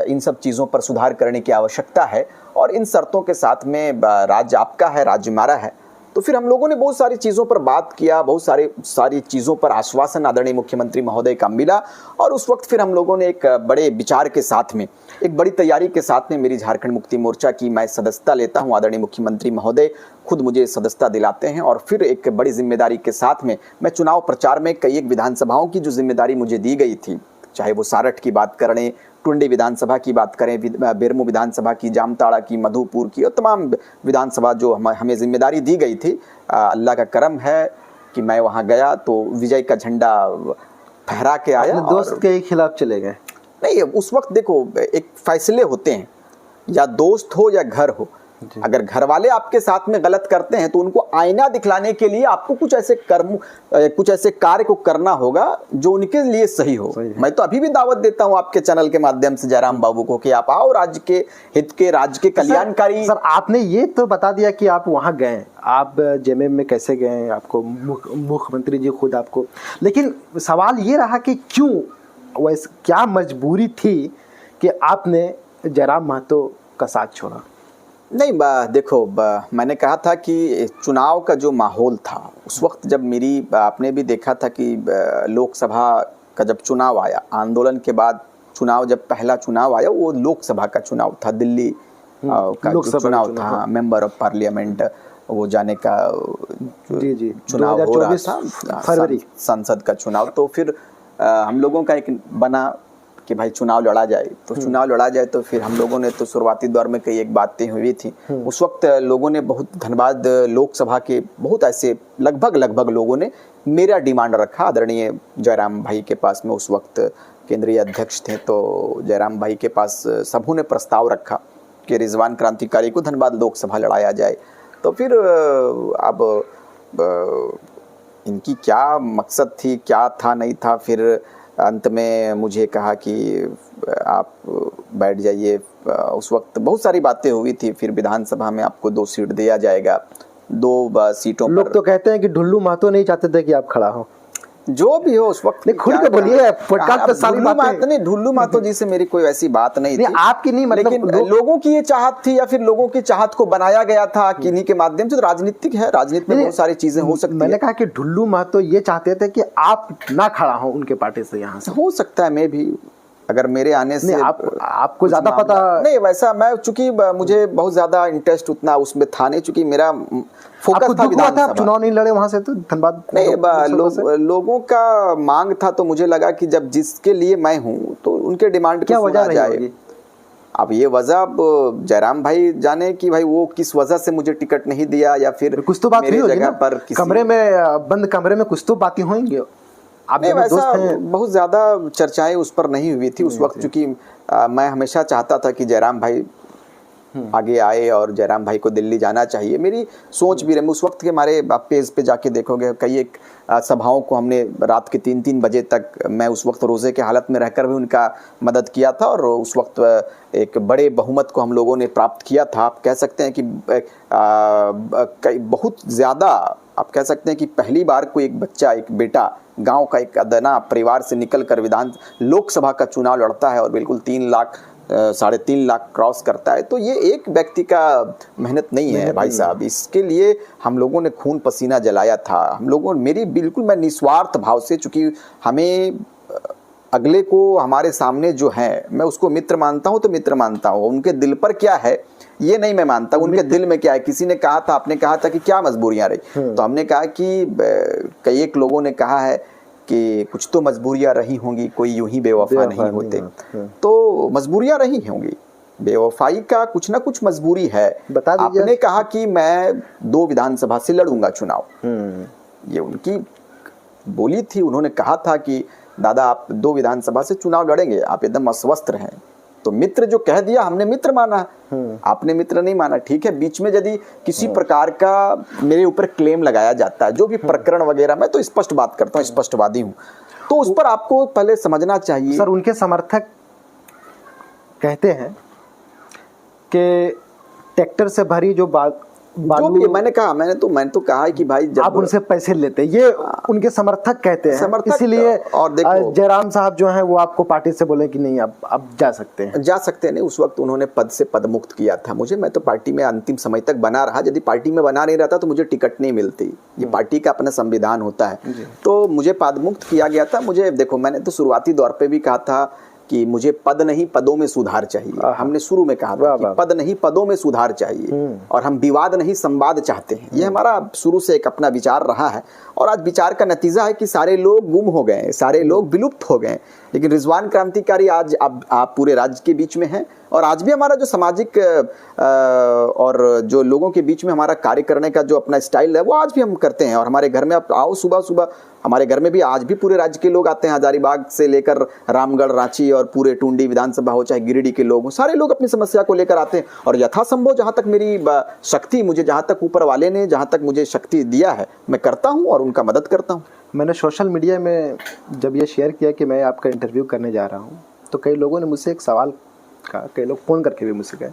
इन सब चीज़ों पर सुधार करने की आवश्यकता है और इन शर्तों के साथ में राज्य आपका है, राज्य हमारा है। तो फिर हम लोगों ने बहुत सारी चीज़ों पर बात किया, बहुत सारी चीज़ों पर आश्वासन आदरणीय मुख्यमंत्री महोदय का मिला, और उस वक्त फिर हम लोगों ने एक बड़े विचार के साथ में, एक बड़ी तैयारी के साथ में मेरी झारखंड मुक्ति मोर्चा की मैं सदस्यता लेता हूं। आदरणीय मुख्यमंत्री महोदय खुद मुझे सदस्यता दिलाते हैं और फिर एक बड़ी जिम्मेदारी के साथ में मैं चुनाव प्रचार में कई एक विधानसभाओं की जो जिम्मेदारी मुझे दी गई थी, चाहे वो सारठ की बात करें, टुंडी विधानसभा की बात करें, बेरमो विधानसभा की, जामताड़ा की, मधुपुर की, और तमाम विधानसभा जो हमें जिम्मेदारी दी गई थी, अल्लाह का करम है कि मैं वहाँ गया तो विजय का झंडा फहरा के आया। दोस्त के खिलाफ चले गए? नहीं, उस वक्त देखो, एक फैसले होते हैं, या दोस्त हो या घर हो, अगर घर वाले आपके साथ में गलत करते हैं तो उनको आईना दिखलाने के लिए आपको कुछ ऐसे कार्य को करना होगा जो उनके लिए सही हो। मैं तो अभी भी दावत देता हूं आपके चैनल के माध्यम से जयराम बाबू को कि आप आओ, राज्य के हित के, राज्य के कल्याणकारी। सर आपने ये तो बता दिया कि आप वहां गए, आप जेएमएम में कैसे गए, आपको मुख्यमंत्री जी खुद आपको, लेकिन सवाल ये रहा कि क्यों, वैसे क्या मजबूरी थी कि आपने जयराम महतो का साथ छोड़ा? नहीं देखो, मैंने कहा था कि चुनाव का जो माहौल था उस वक्त, जब आपने भी देखा था कि लोकसभा का जब चुनाव आया, आंदोलन के बाद चुनाव, जब पहला चुनाव आया वो लोकसभा का चुनाव था, दिल्ली का जो चुनाव था, मेंबर ऑफ पार्लियामेंट वो जाने का चुनाव हो रहा था, फरवरी संसद का चुनाव। तो फिर हम लोगों का एक बना कि भाई चुनाव लड़ा जाए, तो चुनाव लड़ा जाए। तो फिर हम लोगों ने तो शुरुआती दौर में कई एक बातें हुई थी उस वक्त, लोगों ने बहुत, धन्यवाद लोकसभा के बहुत ऐसे लगभग लोगों ने मेरा डिमांड रखा। आदरणीय जयराम भाई के पास में उस वक्त केंद्रीय अध्यक्ष थे, तो जयराम भाई के पास सबों ने प्रस्ताव रखा कि रिजवान क्रांतिकारी को धनबाद लोकसभा लड़ाया जाए। तो फिर अब इनकी क्या मकसद थी, क्या था नहीं था, फिर अंत में मुझे कहा कि आप बैठ जाइए। उस वक्त बहुत सारी बातें हुई थी, फिर विधानसभा में आपको 2 सीट दिया जाएगा, 2 सीटों पर। लोग तो कहते हैं कि ढुल्लू महतो नहीं चाहते थे कि आप खड़ा हो। जो भी हो उस वक्त खुल के बोलिए, पॉडकास्ट पे सारी बातें। नहीं, ढुल्लू महतो जी से मेरी कोई ऐसी बात नहीं थी, आपकी नहीं, मतलब लेकिन लोगों की ये चाहत थी, या फिर लोगों की चाहत को बनाया गया था किन्हीं के माध्यम से। तो राजनीतिक है, राजनीति में बहुत सारी चीजें हो सकती है। मैंने कहा कि ढुल्लू महतो ये चाहते थे कि आप ना खड़ा हो उनके पार्टी से, यहाँ से हो सकता है मैं भी, अगर मेरे आने से आपको ज्यादा पता नहीं, वैसा मैं, चूंकि मुझे बहुत ज्यादा इंटरेस्ट उतना उसमें था नहीं, चूंकि मेरा फोकस था विधानसभा। आप चुनाव नहीं लड़े वहां से, तो धनबाद नहीं, लोगों का मांग था, तो मुझे लगा कि जब जिसके लिए मैं हूं तो उनके डिमांड क्या वजह जाए। अब ये वजह जयराम भाई जाने कि भाई वो किस वजह से मुझे टिकट नहीं दिया, या फिर कुछ तो बात मेरे जगह पर कमरे में, बंद कमरे में कुछ तो बातें होंगी। नहीं, वैसा बहुत ज्यादा चर्चाएं उस पर नहीं हुई थी उस वक्त, क्योंकि मैं हमेशा चाहता था कि जयराम भाई आगे आए और जयराम भाई को दिल्ली जाना चाहिए। मेरी सोच भी रही उस वक्त के, हमारे पेज पे जाके देखोगे कई एक सभाओं को हमने रात के 3-3 बजे तक, मैं उस वक्त रोजे के हालत में रहकर भी उनका मदद किया था, और उस वक्त एक बड़े बहुमत को हम लोगों ने प्राप्त किया था। आप कह सकते हैं कि बहुत ज़्यादा, आप कह सकते हैं कि पहली बार कोई एक बच्चा, एक बेटा गांव का एक अदना परिवार से निकलकर लोकसभा का चुनाव लड़ता है और बिल्कुल 3 लाख 3.5 लाख क्रॉस करता है। तो ये एक व्यक्ति का मेहनत नहीं है भाई साहब, इसके लिए हम लोगों ने खून पसीना जलाया था। हम लोगों, मेरी बिल्कुल, मैं निस्वार्थ भाव से, चूंकि हमें अगले को, हमारे सामने जो है, मैं उसको मित्र मानता हूं तो मित्र मानता हूं, उनके दिल पर क्या है ये नहीं मैं मानता, उनके दिल में क्या है। किसी ने कहा था, आपने कहा था कि क्या मजबूरियां रही, तो हमने कहा कि कई एक लोगों ने कहा है कि कुछ तो मजबूरियां रही होंगी, कोई यूं ही बेवफा नहीं होते। तो मजबूरियां रही होंगी, बेवफाई का कुछ ना कुछ मजबूरी है। बता दीजिए। आपने कहा कि मैं 2 विधानसभा से लड़ूंगा चुनाव, ये उनकी बोली थी। उन्होंने कहा था कि दादा आप 2 विधानसभा से चुनाव लड़ेंगे, आप एकदम अस्वस्थ रहें। तो मित्र जो कह दिया हमने मित्र माना, आपने मित्र नहीं माना, ठीक है। बीच में यदि किसी प्रकार का मेरे ऊपर क्लेम लगाया जाता है, जो भी प्रकरण वगैरह, मैं तो स्पष्ट बात करता हूँ, स्पष्टवादी हूँ, तो उस पर आपको पहले समझना चाहिए। सर उनके समर्थक कहते हैं कि ट्रैक्टर से भरी जो जो भी मैंने तो कहा है कि भाई जब आप उनसे पैसे लेते, ये उनके समर्थक कहते हैं, इसीलिए और देखो जयराम साहब जो हैं वो आपको पार्टी से बोले कि नहीं आप जा सकते हैं। नहीं, उस वक्त उन्होंने पद से पद मुक्त किया था मुझे। मैं तो पार्टी में अंतिम समय तक बना रहा, यदि पार्टी में बना नहीं रहता तो मुझे टिकट नहीं मिलती। ये पार्टी का अपना संविधान होता है, तो मुझे पद मुक्त किया गया था। मुझे देखो, मैंने तो शुरुआती दौर पे भी कहा था कि मुझे पद नहीं पदों में सुधार चाहिए। हमने शुरू में कहा था कि पद नहीं पदों में सुधार चाहिए, और हम विवाद नहीं संवाद चाहते हैं। ये हमारा शुरू से एक अपना विचार रहा है, और आज विचार का नतीजा है कि सारे लोग गुम हो गए, सारे लोग विलुप्त हो गए। लेकिन रिजवान क्रांतिकारी आज आप पूरे राज्य के बीच में हैं, और आज भी हमारा जो सामाजिक और जो लोगों के बीच में हमारा कार्य करने का जो अपना स्टाइल है वो आज भी हम करते हैं। और हमारे घर में आप आओ सुबह सुबह, हमारे घर में भी आज भी पूरे राज्य के लोग आते हैं, हजारीबाग से लेकर रामगढ़, रांची और पूरे टुंडी विधानसभा हो चाहे गिरिडीह के लोग हो, सारे लोग अपनी समस्या को लेकर आते हैं। और यथासंभव जहाँ तक मेरी शक्ति, मुझे जहाँ तक ऊपर वाले ने जहाँ तक मुझे शक्ति दिया है, मैं करता हूँ और उनका मदद करता हूँ। मैंने सोशल मीडिया में जब ये शेयर किया कि मैं आपका इंटरव्यू करने जा रहा हूँ, तो कई लोगों ने मुझसे एक सवाल कहा, कई लोग फ़ोन करके भी मुझसे कहे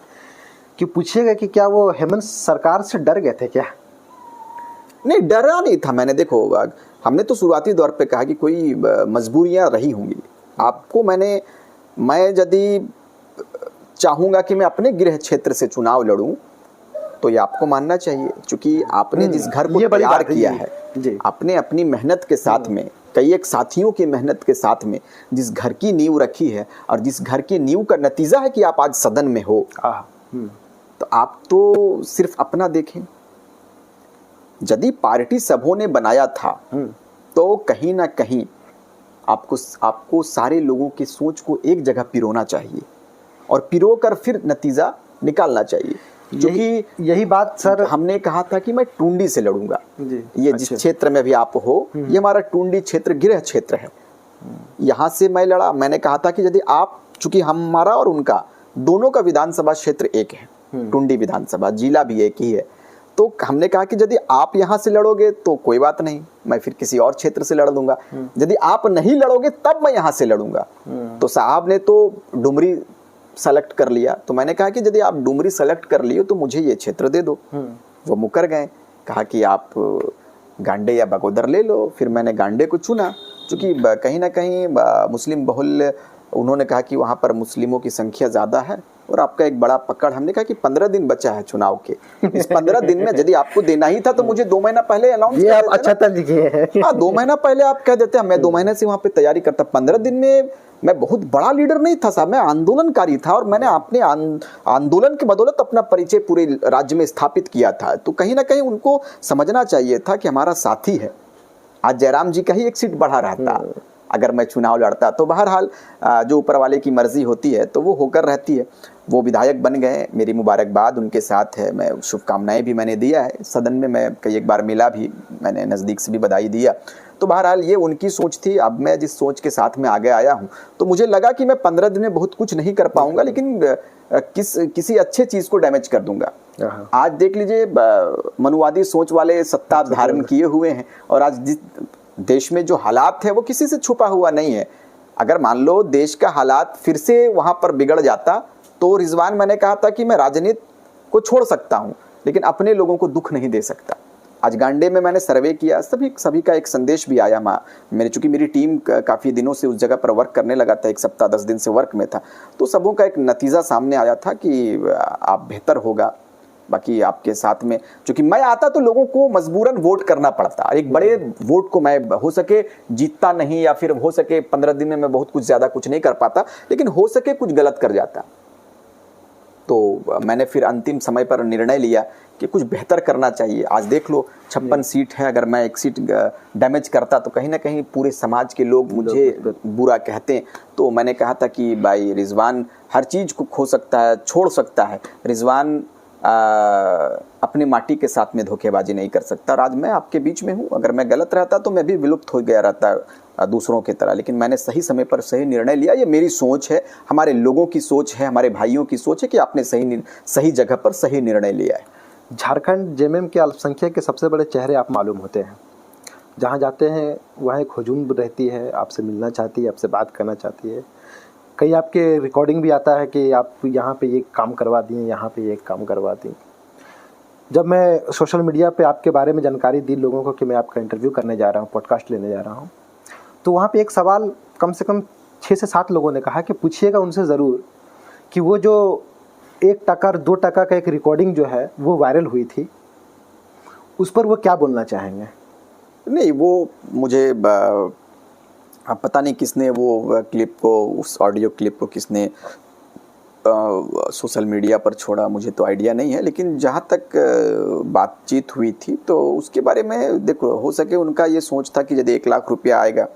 कि पूछिएगा कि क्या वो हेमंत सरकार से डर गए थे क्या? नहीं, डरा नहीं था मैंने। देखो, हमने तो शुरुआती दौर पे कहा कि कोई मजबूरियां रही होंगी आपको। मैं यदि चाहूँगा कि मैं अपने गृह क्षेत्र से चुनाव लड़ूं तो ये आपको मानना चाहिए, क्योंकि आपने जिस घर को तैयार किया है, आपने अपनी मेहनत के साथ में, कई एक साथियों की मेहनत के साथ में जिस घर की नींव रखी है, और जिस घर की नींव का नतीजा है कि आप आज सदन में हो, तो आप तो सिर्फ अपना देखें। यदि पार्टी सबों ने बनाया था तो कहीं ना कहीं आपको सारे लोगों की सोच को एक जगह पिरोना चाहिए और पिरो कर फिर नतीजा निकालना चाहिए। क्योंकि यही बात सर हमने कहा था कि मैं टुंडी से लड़ूंगा। ये जिस क्षेत्र में भी आप हो, ये हमारा टुंडी क्षेत्र गृह क्षेत्र है, यहाँ से मैं लड़ा। मैंने कहा था कि यदि आप, चूंकि हमारा और उनका दोनों का विधानसभा क्षेत्र एक है, टुंडी विधानसभा जिला भी एक ही है, तो हमने कहा कि यदि आप यहाँ से लड़ोगे तो कोई बात नहीं, मैं फिर किसी और क्षेत्र से लड़ दूंगा। यदि आप नहीं लड़ोगे तब मैं यहाँ से लड़ूंगा। तो साहब ने तो डुमरी सेलेक्ट कर लिया, तो मैंने कहा कि यदि आप डुमरी सेलेक्ट कर लियो तो मुझे ये क्षेत्र दे दो। वो मुकर गए, कहा कि आप गांडे या बगोदर ले लो। फिर मैंने गांडे को चुना, क्योंकि कहीं ना कहीं मुस्लिम बहुल, उन्होंने कहा कि वहाँ पर मुस्लिमों की संख्या ज़्यादा है और आपका एक बड़ा पकड़। हमने कहा कि 15 दिन बचा है चुनाव के, इस 15 दिन में यदि आपको देना ही था तो मुझे 2 महीना पहले अनाउंस कर देते। आप अच्छा तर लिखे हैं। हाँ, 2 महीना पहले आप कह देते हैं, मैं 2 महीने से वहाँ पे तैयारी करता। 15 दिन में मैं बहुत बड़ा लीडर नहीं था साहब, मैं आंदोलनकारी था, और मैंने अपने आंदोलन की बदौलत अपना परिचय पूरे राज्य में स्थापित किया था। तो कहीं ना कहीं उनको समझना चाहिए था कि हमारा साथी है। आज जयराम जी का ही एक सीट बढ़ा रहता अगर मैं चुनाव लड़ता, तो बहरहाल जो ऊपर वाले की मर्जी होती है तो वो होकर रहती है। वो विधायक बन गए, मेरी मुबारकबाद उनके साथ है, मैं शुभकामनाएं भी मैंने दिया है सदन में, मैं कई एक बार मिला भी, मैंने नज़दीक से भी बधाई दिया। तो बहरहाल ये उनकी सोच थी। अब मैं जिस सोच के साथ में आगे आया हूँ, तो मुझे लगा कि मैं 15 दिन में बहुत कुछ नहीं कर पाऊंगा, लेकिन किसी अच्छे चीज़ को डैमेज कर दूंगा। आज देख लीजिए, मनुवादी सोच वाले सत्ता धारण किए हुए हैं, और आज जिस देश में जो हालात है वो किसी से छुपा हुआ नहीं है। अगर मान लो देश का हालात फिर से वहां पर बिगड़ जाता, तो रिजवान, मैंने कहा था कि मैं राजनीति को छोड़ सकता हूं, लेकिन अपने लोगों को दुख नहीं दे सकता। आज गांडे में मैंने सर्वे किया, सभी का एक संदेश भी आया। मेरे चूंकि मेरी टीम काफ़ी दिनों से उस जगह पर वर्क करने लगा था, 1 सप्ताह 10 दिन से वर्क में था, तो सबों का एक नतीजा सामने आया था कि आप बेहतर होगा। बाकी आपके साथ में, चूंकि मैं आता तो लोगों को मजबूरन वोट करना पड़ता, एक बड़े वोट को मैं हो सके जीतता नहीं, या फिर हो सके 15 दिन में मैं बहुत कुछ ज़्यादा कुछ नहीं कर पाता, लेकिन हो सके कुछ गलत कर जाता। तो मैंने फिर अंतिम समय पर निर्णय लिया कि कुछ बेहतर करना चाहिए। आज देख लो 56 सीट है, अगर मैं 1 सीट डैमेज करता तो कहीं ना कहीं पूरे समाज के लोग मुझे बुरा कहते हैं। तो मैंने कहा था कि भाई रिजवान हर चीज़ को खो सकता है, छोड़ सकता है, रिजवान अपने माटी के साथ में धोखेबाजी नहीं कर सकता। और आज मैं आपके बीच में हूँ, अगर मैं गलत रहता तो मैं भी विलुप्त हो गया रहता दूसरों की तरह, लेकिन मैंने सही समय पर सही निर्णय लिया। ये मेरी सोच है, हमारे लोगों की सोच है, हमारे भाइयों की सोच है कि आपने सही जगह पर सही निर्णय लिया है। झारखंड जेएमएम के अल्पसंख्यक के सबसे बड़े चेहरे आप मालूम होते हैं, जहाँ जाते हैं वहाँ एक हुजूम रहती है, आपसे मिलना चाहती है, आपसे बात करना चाहती है। कई आपके रिकॉर्डिंग भी आता है कि आप यहाँ पे ये काम करवा दिए, यहाँ पे ये काम करवा दी। जब मैं सोशल मीडिया पे आपके बारे में जानकारी दी लोगों को कि मैं आपका इंटरव्यू करने जा रहा हूँ, पॉडकास्ट लेने जा रहा हूँ, तो वहाँ पे एक सवाल कम से कम 6 से 7 लोगों ने कहा कि पूछिएगा उनसे ज़रूर कि वो जो 1 टका और 2 टका का एक रिकॉर्डिंग जो है वो वायरल हुई थी, उस पर वो क्या बोलना चाहेंगे? नहीं, वो मुझे पता नहीं किसने वो क्लिप को, उस ऑडियो क्लिप को किसने सोशल मीडिया पर छोड़ा, मुझे तो आइडिया नहीं है। लेकिन जहाँ तक बातचीत हुई थी तो उसके बारे में देखो, हो सके उनका ये सोच था कि यदि 1 लाख रुपया आएगा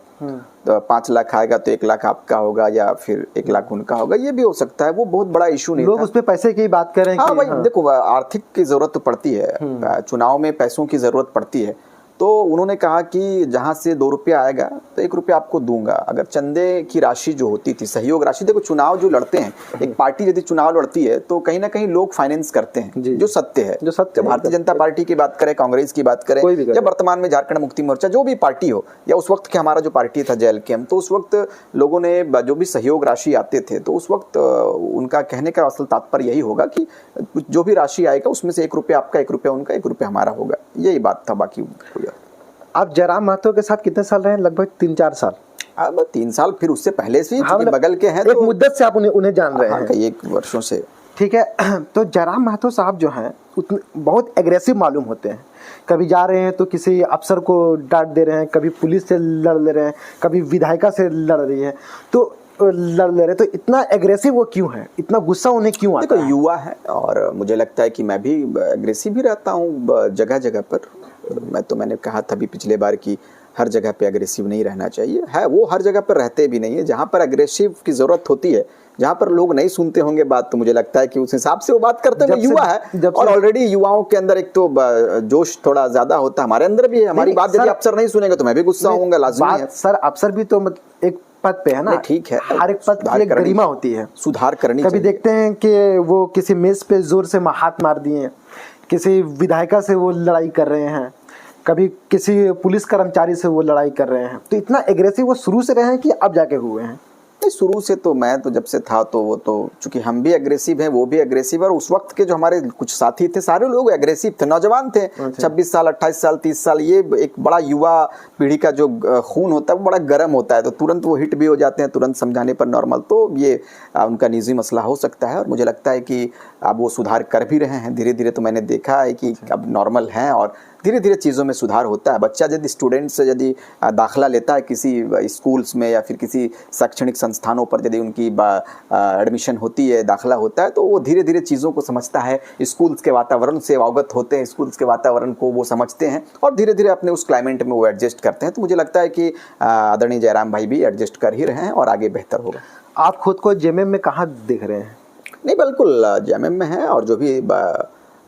तो 5 लाख आएगा तो 1 लाख आपका होगा या फिर 1 लाख उनका होगा, ये भी हो सकता है। वो बहुत बड़ा इशू नहीं लोग था। उस पे पैसे की बात करें। हाँ भाई, देखो आर्थिक की जरूरत तो पड़ती है, चुनाव में पैसों की जरूरत पड़ती है। तो उन्होंने कहा कि जहां से 2 रुपया आएगा तो 1 रुपया आपको दूंगा। अगर चंदे की राशि जो होती थी, सहयोग राशि, देखो चुनाव जो लड़ते हैं, एक पार्टी यदि चुनाव लड़ती है तो कहीं ना कहीं लोग फाइनेंस करते हैं, जो सत्य है। जो सत्य है, भारतीय जनता पार्टी की बात करें, कांग्रेस की बात करें, या वर्तमान में झारखंड मुक्ति मोर्चा, जो भी पार्टी हो, या उस वक्त के हमारा जो पार्टी था JLKM, तो उस वक्त लोगों ने जो भी सहयोग राशि आते थे तो उस वक्त उनका कहने का असल तात्पर्य यही होगा कि जो भी राशि आएगा उसमें से 1 रुपया आपका, 1 रुपया उनका, 1 रुपया हमारा होगा, यही बात था। बाकी आप जयराम महतो के साथ कितने साल रहे? लगभग 3-4 साल। अब 3 साल, फिर उससे पहले से हाँ, बगल के हैं, एक मुद्दत से आप उन्हें जान रहे हैं। कई 1 वर्षों से। ठीक है। तो जयराम महतो साहब जो हैं उतने बहुत एग्रेसिव मालूम होते हैं। कभी जा रहे हैं तो किसी अफसर को डांट दे रहे हैं, कभी पुलिस से लड़ ले रहे हैं, कभी विधायिका से लड़ रही है, तो लड़ ले रहे। तो इतना एग्रेसिव वो क्यों है? इतना गुस्सा उन्हें क्यों आता है? देखो युवा है और मुझे लगता है कि मैं भी एग्रेसिव ही रहता हूँ जगह जगह पर। मैंने कहा था भी पिछले बार कि हर जगह पे एग्रेसिव नहीं रहना चाहिए, है वो हर जगह पर रहते भी नहीं है। जहाँ पर एग्रेसिव की जरूरत होती है, जहाँ पर लोग नहीं सुनते होंगे बात, तो मुझे लगता है कि उस हिसाब से वो बात करते हैं। युवा है और ऑलरेडी युवाओं के अंदर एक तो जोश थोड़ा ज्यादा होता है, हमारे अंदर भी है। हमारी बात यदि अफसर नहीं सुनेंगे तो मैं भी गुस्सा होऊंगा, लाजमी है। सर अफसर भी तो एक पद पे है ना, ठीक है, हर एक पद की एक गरिमा होती है, सुधार करनी। कभी देखते हैं कि वो किसी मेज पे जोर से हाथ मार दिए, किसी विधायिका से वो लड़ाई कर रहे हैं, कभी किसी पुलिस कर्मचारी से वो लड़ाई कर रहे हैं। तो इतना एग्रेसिव वो शुरू से रहे हैं कि अब जाके हुए हैं? शुरू से तो मैं तो जब से था तो वो तो चूंकि हम भी एग्रेसिव हैं, वो भी एग्रेसिव है, और उस वक्त के जो हमारे कुछ साथी थे सारे लोग एग्रेसिव थे, नौजवान थे। 26 साल, 28 साल, 30 साल, ये एक बड़ा युवा पीढ़ी का जो खून होता है वो बड़ा गर्म होता है, तो तुरंत वो हिट भी हो जाते हैं, तुरंत समझाने पर नॉर्मल। तो ये उनका निजी मसला हो सकता है और मुझे लगता है कि अब वो सुधार कर भी रहे हैं धीरे धीरे। तो मैंने देखा है कि अब नॉर्मल हैं और धीरे धीरे चीज़ों में सुधार होता है। बच्चा यदि स्टूडेंट्स यदि दाखिला लेता है किसी स्कूल्स में या फिर किसी शैक्षणिक संस्थानों पर, यदि उनकी एडमिशन होती है, दाखिला होता है, तो वो धीरे धीरे चीज़ों को समझता है, स्कूल्स के वातावरण से अवगत होते हैं, स्कूल्स के वातावरण को वो समझते हैं और धीरे धीरे अपने उस क्लाइमेट में वो एडजस्ट करते हैं। तो मुझे लगता है कि आदरणीय जयराम भाई भी एडजस्ट कर ही रहे हैं और आगे बेहतर होगा। आप खुद को JMM में कहाँ देख रहे हैं? नहीं, बिल्कुल JMM में है और जो भी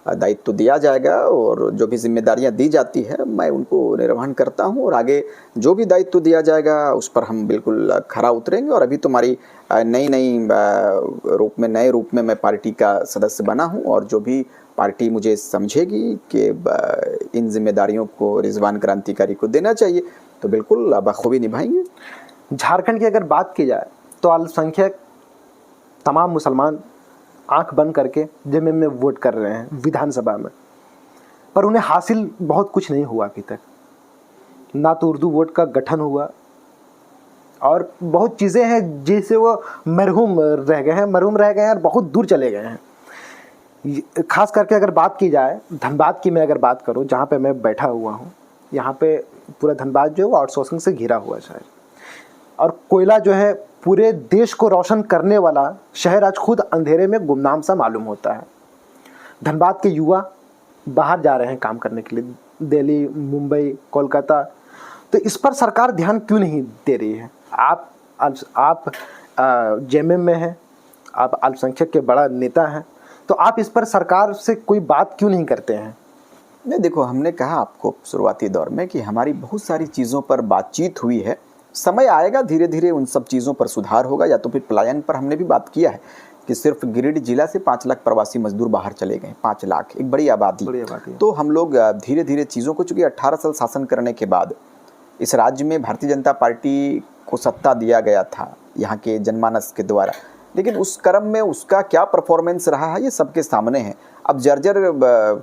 दायित्व दिया जाएगा और जो भी जिम्मेदारियां दी जाती है मैं उनको निर्वहन करता हूं, और आगे जो भी दायित्व दिया जाएगा उस पर हम बिल्कुल खरा उतरेंगे। और अभी तो हमारी नए रूप में मैं पार्टी का सदस्य बना हूं और जो भी पार्टी मुझे समझेगी कि इन जिम्मेदारियों को रिजवान क्रांतिकारी को देना चाहिए तो बिल्कुल बखूबी निभाएंगे। झारखंड की अगर बात की जाए तो अल्पसंख्यक तमाम मुसलमान आंख बंद करके JMM में वोट कर रहे हैं विधानसभा में, पर उन्हें हासिल बहुत कुछ नहीं हुआ अभी तक। ना तो उर्दू वोट का गठन हुआ और बहुत चीज़ें हैं जिससे वो मरहूम रह गए हैं और बहुत दूर चले गए हैं। खास करके अगर बात की जाए धनबाद की, मैं अगर बात करूं जहां पे मैं बैठा हुआ हूं, यहाँ पे पूरा धनबाद जो है आउटसोर्सिंग से घिरा हुआ है शहर, और कोयला जो है पूरे देश को रोशन करने वाला शहर आज खुद अंधेरे में गुमनाम सा मालूम होता है। धनबाद के युवा बाहर जा रहे हैं काम करने के लिए, दिल्ली, मुंबई, कोलकाता। तो इस पर सरकार ध्यान क्यों नहीं दे रही है? आप JMM में हैं, आप अल्पसंख्यक के बड़ा नेता हैं, तो आप इस पर सरकार से कोई बात क्यों नहीं करते हैं? नहीं, देखो हमने कहा आपको शुरुआती दौर में कि हमारी बहुत सारी चीज़ों पर बातचीत हुई है, समय आएगा धीरे धीरे उन सब चीज़ों पर सुधार होगा। या तो फिर पलायन पर हमने भी बात किया है कि सिर्फ गिरिडीह जिला से 5 लाख प्रवासी मजदूर बाहर चले गए, 5 लाख, एक बड़ी आबादी। तो हम लोग धीरे धीरे चीज़ों को, चूँकि 18 साल शासन करने के बाद इस राज्य में भारतीय जनता पार्टी को सत्ता दिया गया था यहाँ के जनमानस के द्वारा, लेकिन उस क्रम में उसका क्या परफॉर्मेंस रहा है ये सबके सामने है। अब जर्जर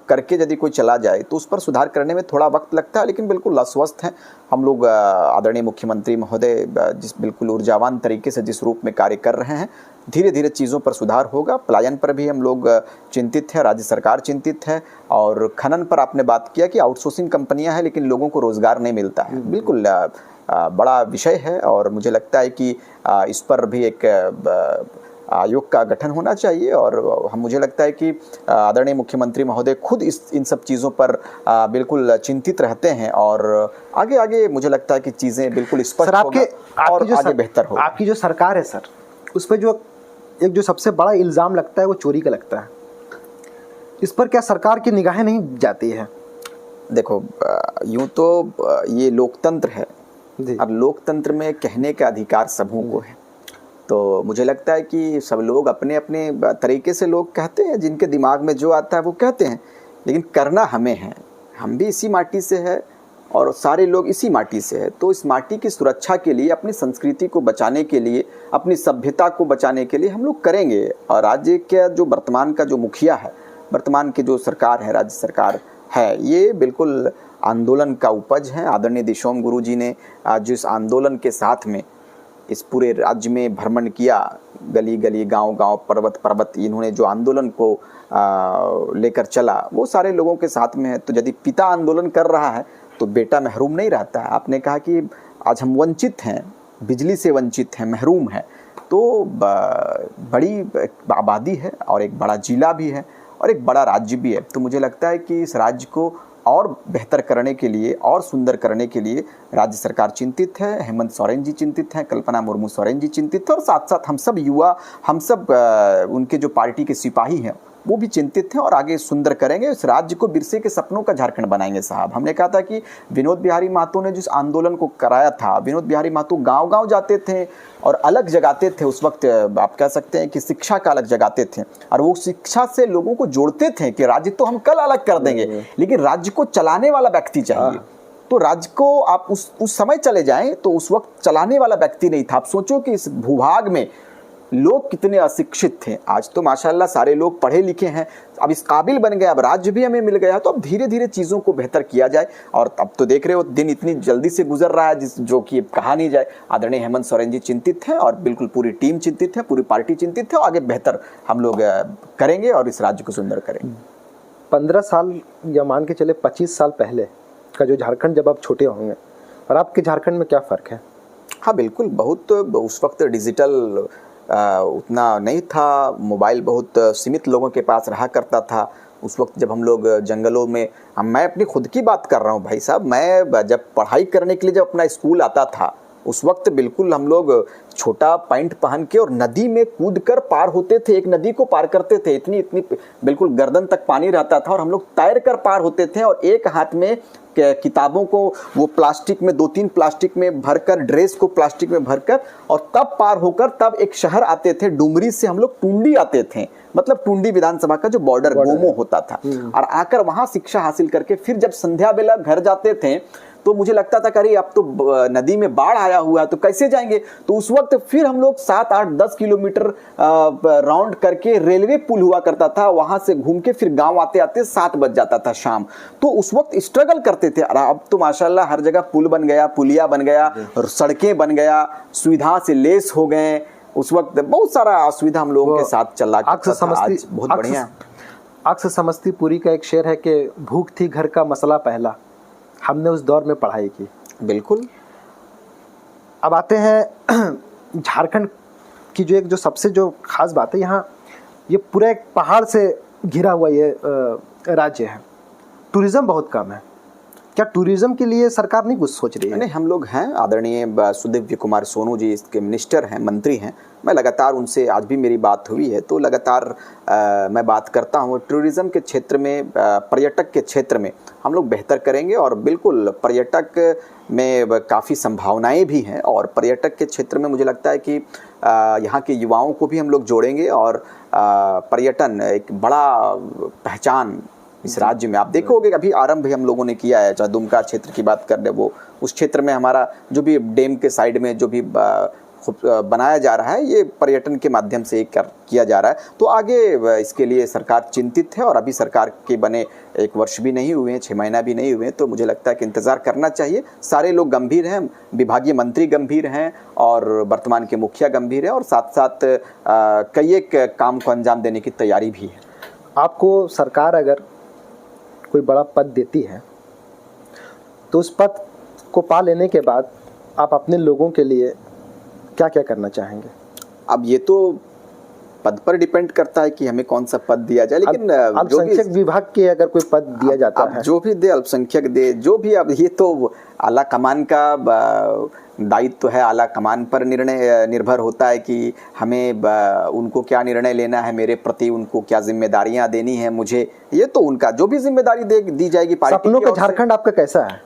करके यदि कोई चला जाए तो उस पर सुधार करने में थोड़ा वक्त लगता है, लेकिन बिल्कुल आश्वस्त हैं हम लोग। आदरणीय मुख्यमंत्री महोदय जिस बिल्कुल ऊर्जावान तरीके से जिस रूप में कार्य कर रहे हैं, धीरे धीरे चीज़ों पर सुधार होगा। पलायन पर भी हम लोग चिंतित हैं, राज्य सरकार चिंतित है, और खनन पर आपने बात किया कि आउटसोर्सिंग कंपनियां हैं लेकिन लोगों को रोजगार नहीं मिलता है, बिल्कुल बड़ा विषय है। और मुझे लगता है कि इस पर भी एक आयोग का गठन होना चाहिए और हम मुझे लगता है कि आदरणीय मुख्यमंत्री महोदय खुद इन सब चीज़ों पर बिल्कुल चिंतित रहते हैं और आगे आगे मुझे लगता है कि चीज़ें बिल्कुल स्पष्ट होंगी और आगे बेहतर होगा। आपकी जो सरकार है सर, उस पर जो सबसे बड़ा इल्ज़ाम लगता है वो चोरी का लगता है। इस पर क्या सरकार की निगाहें नहीं जाती है? देखो, यूँ तो ये लोकतंत्र है और लोकतंत्र में कहने का अधिकार सबों को है। तो मुझे लगता है कि सब लोग अपने अपने तरीके से लोग कहते हैं, जिनके दिमाग में जो आता है वो कहते हैं, लेकिन करना हमें है। हम भी इसी माटी से है और सारे लोग इसी माटी से है। तो इस माटी की सुरक्षा के लिए, अपनी संस्कृति को बचाने के लिए, अपनी सभ्यता को बचाने के लिए हम लोग करेंगे। और राज्य का जो वर्तमान का जो मुखिया है, वर्तमान की जो सरकार है, राज्य सरकार है, ये बिल्कुल आंदोलन का उपज है। आदरणीय दिशोम गुरु जी ने आज इस आंदोलन के साथ में इस पूरे राज्य में भ्रमण किया, गली गली, गांव गांव, पर्वत पर्वत, इन्होंने जो आंदोलन को लेकर चला वो सारे लोगों के साथ में है। तो यदि पिता आंदोलन कर रहा है तो बेटा महरूम नहीं रहता है। आपने कहा कि आज हम वंचित हैं, बिजली से वंचित हैं, महरूम हैं, तो बड़ी आबादी है और एक बड़ा जिला भी है और एक बड़ा राज्य भी है। तो मुझे लगता है कि इस राज्य को और बेहतर करने के लिए और सुंदर करने के लिए राज्य सरकार चिंतित है। हेमंत सोरेन जी चिंतित हैं, कल्पना मुर्मू सोरेन जी चिंतित है और साथ साथ हम सब युवा, हम सब उनके जो पार्टी के सिपाही हैं वो भी चिंतित हैं और आगे सुंदर करेंगे। इस राज्य को बिरसे के सपनों का झारखंड बनाएंगे साहब। हमने कहा था कि विनोद बिहारी महतो ने जिस आंदोलन को कराया था, विनोद बिहारी महतो गांव गांव जाते थे और अलग जगाते थे। उस वक्त आप कह सकते हैं कि शिक्षा का अलग जगाते थे और वो शिक्षा से लोगों को जोड़ते थे कि राज्य तो हम कल अलग कर देंगे, लेकिन राज्य को चलाने वाला व्यक्ति चाहिए। तो राज्य को आप उस समय चले जाएं तो उस वक्त चलाने वाला व्यक्ति नहीं था। आप सोचो कि इस भूभाग में लोग कितने अशिक्षित थे। आज तो माशाल्लाह सारे लोग पढ़े लिखे हैं, अब इस काबिल बन गए, अब राज्य भी हमें मिल गया। तो अब धीरे धीरे चीज़ों को बेहतर किया जाए। और अब तो देख रहे हो दिन इतनी जल्दी से गुजर रहा है जो कि कहा नहीं जाए। आदरणीय हेमंत सोरेन जी चिंतित हैं और बिल्कुल पूरी टीम चिंतित है, पूरी पार्टी चिंतित है और आगे बेहतर हम लोग करेंगे और इस राज्य को सुंदर करेंगे। 15 साल या मान के चले 25 साल पहले का जो झारखंड, जब आप छोटे होंगे, और आपके झारखंड में क्या फ़र्क है? हाँ बिल्कुल, बहुत उस वक्त डिजिटल उतना नहीं था, मोबाइल बहुत सीमित लोगों के पास रहा करता था। उस वक्त जब हम लोग जंगलों में, मैं अपनी खुद की बात कर रहा हूँ भाई साहब, मैं जब पढ़ाई करने के लिए जब अपना स्कूल आता था उस वक्त बिल्कुल हम लोग छोटा पैंट पहन के और नदी में कूदकर पार होते थे। एक नदी को पार करते थे, इतनी इतनी बिल्कुल गर्दन तक पानी रहता था और हम लोग तैर कर पार होते थे। और एक हाथ में किताबों को वो प्लास्टिक में 2-3 प्लास्टिक में भरकर, ड्रेस को प्लास्टिक में भरकर, और तब पार होकर तब एक शहर आते थे। डुमरी से हम लोग टुंडी आते थे, मतलब टुंडी विधानसभा का जो बॉर्डर गोमो होता था, और आकर वहां शिक्षा हासिल करके फिर जब संध्या बेला घर जाते थे तो मुझे लगता था कि अरे अब तो नदी में बाढ़ आया हुआ है तो कैसे जाएंगे। तो उस वक्त फिर हम लोग 7-8-10 किलोमीटर राउंड करके रेलवे पुल हुआ करता था, वहां से घूम के फिर गांव आते आते 7 बज जाता था शाम। तो उस वक्त स्ट्रगल करते थे। अब तो माशाल्लाह हर जगह पुल बन गया, पुलिया बन गया, सड़कें बन गया, सुविधा से लेस हो गए। उस वक्त बहुत सारा असुविधा हम लोगों के साथ चला करता था। आज बहुत बढ़िया। अक्सर समस्तीपुरी का एक शेर है कि भूख थी घर का मसला पहला, हमने उस दौर में पढ़ाई की। बिल्कुल। अब आते हैं झारखंड की जो सबसे जो खास बात है, यहाँ ये पूरा एक पहाड़ से घिरा हुआ ये राज्य है, टूरिज्म बहुत कम है। क्या टूरिज्म के लिए सरकार नहीं कुछ सोच रही है? नहीं, हम लोग हैं, आदरणीय सुदिव्य कुमार सोनू जी इसके मिनिस्टर हैं, मंत्री हैं। मैं लगातार उनसे, आज भी मेरी बात हुई है, तो लगातार मैं बात करता हूँ। टूरिज़्म के क्षेत्र में, पर्यटक के क्षेत्र में हम लोग बेहतर करेंगे और बिल्कुल पर्यटक में काफ़ी संभावनाएं भी हैं। और पर्यटक के क्षेत्र में मुझे लगता है कि यहाँ के युवाओं को भी हम लोग जोड़ेंगे और पर्यटन एक बड़ा पहचान इस राज्य में। आप देखोगे अभी आरंभ हम लोगों ने किया है, चाहे दुमका क्षेत्र की बात कर ले, वो उस क्षेत्र में हमारा जो भी डैम के साइड में जो भी बनाया जा रहा है, ये पर्यटन के माध्यम से किया जा रहा है। तो आगे इसके लिए सरकार चिंतित है और अभी सरकार के बने 1 वर्ष भी नहीं हुए हैं, 6 महीना भी नहीं हुए हैं। तो मुझे लगता है कि इंतज़ार करना चाहिए। सारे लोग गंभीर हैं, विभागीय मंत्री गंभीर हैं और वर्तमान के मुखिया गंभीर है और साथ साथ कई एक काम को अंजाम देने की तैयारी भी है। आपको सरकार अगर कोई बड़ा पद देती है तो उस पद को पा लेने के बाद आप अपने लोगों के लिए क्या क्या करना चाहेंगे? अब ये तो पद पर डिपेंड करता है कि हमें कौन सा पद दिया जाए, लेकिन जो भी अल्पसंख्यक विभाग के अगर कोई पद दिया जाता है, जो भी दे, अल्पसंख्यक दे, जो भी, अब ये तो आला कमान का दायित्व है, आला कमान पर निर्णय निर्भर होता है कि हमें उनको क्या निर्णय लेना है, मेरे प्रति उनको क्या जिम्मेदारियां देनी है मुझे, ये तो उनका जो भी जिम्मेदारी दी जाएगी पार्टी। सपनों का झारखंड आपका कैसा है?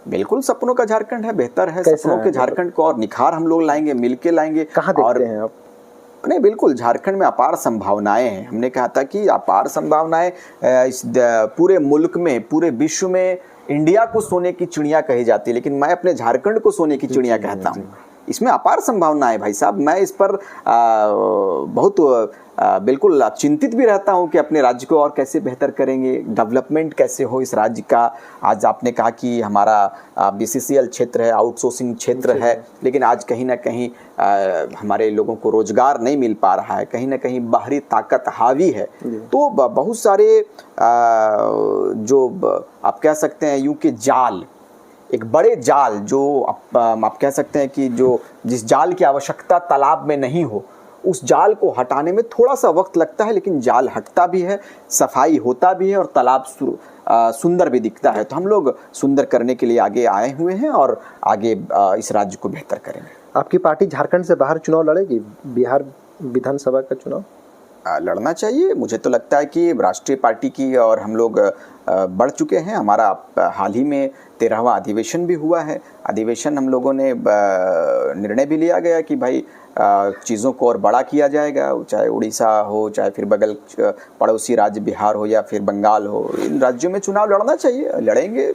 बिल्कुल सपनों का झारखंड है, बेहतर है। सपनों के झारखंड को और निखार हम लोग लाएंगे, मिलके लाएंगे। कहाँ देखते हैं आप? नहीं, बिल्कुल झारखंड में अपार संभावनाएं हैं। हमने कहा था कि अपार संभावनाएं इस पूरे मुल्क में, पूरे विश्व में इंडिया को सोने की चिड़िया कही जाती है, लेकिन मैं अपने झारखंड को सोने की चिड़िया कहता हूँ। इसमें अपार संभावनाएं भाई साहब। मैं इस पर बहुत बिल्कुल चिंतित भी रहता हूं कि अपने राज्य को और कैसे बेहतर करेंगे, डेवलपमेंट कैसे हो इस राज्य का। आज आपने कहा कि हमारा बीसीसीएल क्षेत्र है, आउटसोर्सिंग क्षेत्र है, लेकिन आज कहीं ना कहीं हमारे लोगों को रोजगार नहीं मिल पा रहा है, कहीं ना कहीं बाहरी ताकत हावी है। तो बहुत सारे जो आप कह सकते हैं यूं के जाल, एक बड़े जाल जो आप कह सकते हैं कि जो जिस जाल की आवश्यकता तालाब में नहीं हो, उस जाल को हटाने में थोड़ा सा वक्त लगता है, लेकिन जाल हटता भी है, सफाई होता भी है और तालाब सुंदर भी दिखता है। तो हम लोग सुंदर करने के लिए आगे आए हुए हैं और आगे इस राज्य को बेहतर करेंगे। आपकी पार्टी झारखंड से बाहर चुनाव लड़ेगी, बिहार विधानसभा का चुनाव? लड़ना चाहिए। मुझे तो लगता है कि राष्ट्रीय पार्टी की और हम लोग बढ़ चुके हैं। हमारा हाल ही में 13वां अधिवेशन भी हुआ है। अधिवेशन हम लोगों ने निर्णय भी लिया गया कि भाई चीज़ों को और बड़ा किया जाएगा, चाहे उड़ीसा हो, चाहे फिर बगल पड़ोसी राज्य बिहार हो या फिर बंगाल हो, इन राज्यों में चुनाव लड़ना चाहिए। लड़ेंगे,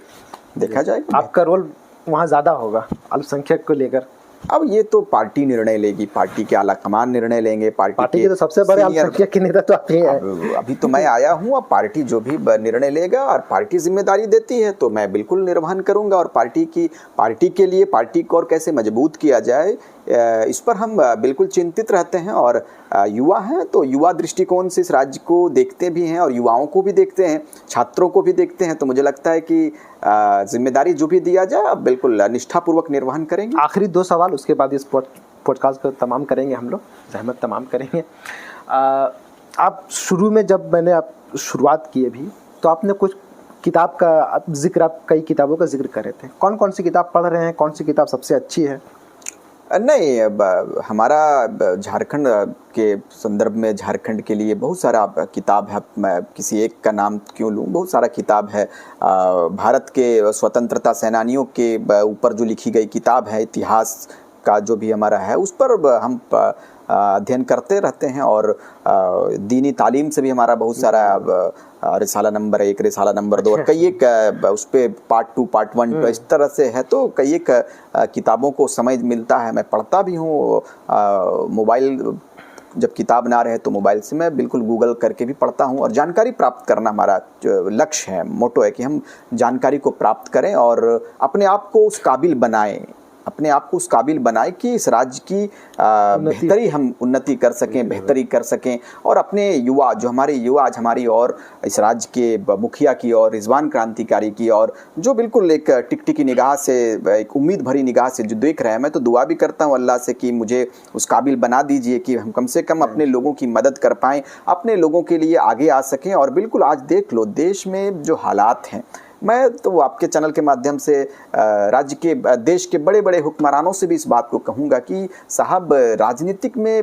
देखा जाएगा। आपका रोल वहाँ ज़्यादा होगा अल्पसंख्यक को लेकर? अब ये तो पार्टी निर्णय लेगी, पार्टी के आला कमान निर्णय लेंगे। पार्टी के तो सबसे बड़े अल्पसंख्यक के नेता तो आप ही हैं। अभी तो मैं आया हूँ, अब पार्टी जो भी निर्णय लेगा और पार्टी जिम्मेदारी देती है तो मैं बिल्कुल निर्वहन करूंगा। और पार्टी के लिए पार्टी को और कैसे मजबूत किया जाए, इस पर हम बिल्कुल चिंतित रहते हैं। और युवा हैं तो युवा दृष्टिकोण से इस राज्य को देखते भी हैं और युवाओं को भी देखते हैं, छात्रों को भी देखते हैं। तो मुझे लगता है कि जिम्मेदारी जो भी दिया जाए अब बिल्कुल निष्ठापूर्वक निर्वहन करेंगे। आखिरी 2 सवाल, उसके बाद इस पॉडकास्ट को तमाम करेंगे, हम लोग जहमत तमाम करेंगे। आप शुरू में जब मैंने आप शुरुआत की अभी, तो आपने कुछ किताब का जिक्र, आप कई किताबों का जिक्र कर रहे थे। कौन कौन सी किताब पढ़ रहे हैं? कौन सी किताब सबसे अच्छी है? नहीं, हमारा झारखंड के संदर्भ में झारखंड के लिए बहुत सारा किताब है। मैं किसी एक का नाम क्यों लूँ, बहुत सारा किताब है। भारत के स्वतंत्रता सेनानियों के ऊपर जो लिखी गई किताब है, इतिहास का जो भी हमारा है, उस पर हम अध्ययन करते रहते हैं। और दीनी तालीम से भी हमारा बहुत सारा रिसाला नंबर 1, रिसाला नंबर 2 और कई एक उस पर पार्ट 2, पार्ट 1 इस तरह से है। तो कई एक किताबों को समय मिलता है, मैं पढ़ता भी हूँ। मोबाइल जब किताब ना रहे तो मोबाइल से मैं बिल्कुल गूगल करके भी पढ़ता हूँ। और जानकारी प्राप्त करना हमारा लक्ष्य है, मोटो है कि हम जानकारी को प्राप्त करें और अपने आप को उस काबिल बनाएं, अपने आप को उस काबिल बनाए कि इस राज्य की बेहतरी हम उन्नति कर सकें, बेहतरी कर सकें। और अपने युवा, जो हमारे युवा आज हमारी और इस राज्य के मुखिया की और रिजवान क्रांतिकारी की और जो बिल्कुल एक टिकटिकी निगाह से, एक उम्मीद भरी निगाह से जो देख रहे हैं, मैं तो दुआ भी करता हूँ अल्लाह से कि मुझे उस काबिल बना दीजिए कि हम कम से कम अपने लोगों की मदद कर पाएँ, अपने लोगों के लिए आगे आ सकें। और बिल्कुल आज देख लो देश में जो हालात हैं, मैं तो आपके चैनल के माध्यम से राज्य के, देश के बड़े बड़े हुक्मरानों से भी इस बात को कहूँगा कि साहब राजनीतिक में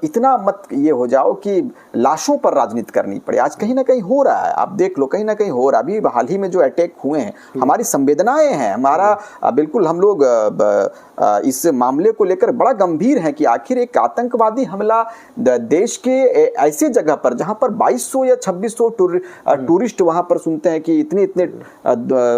इतना मत ये हो जाओ कि लाशों पर राजनीति करनी पड़े। आज कहीं ना कहीं हो रहा है, आप देख लो कहीं ना कहीं हो रहा। अभी हाल ही में जो अटैक हुए हैं, हमारी संवेदनाएं हैं, हमारा बिल्कुल हम लोग इस मामले को लेकर बड़ा गंभीर हैं कि आखिर एक आतंकवादी हमला देश के ऐसे जगह पर जहां पर 2200 या 2600 टूरिस्ट वहां पर सुनते हैं कि इतने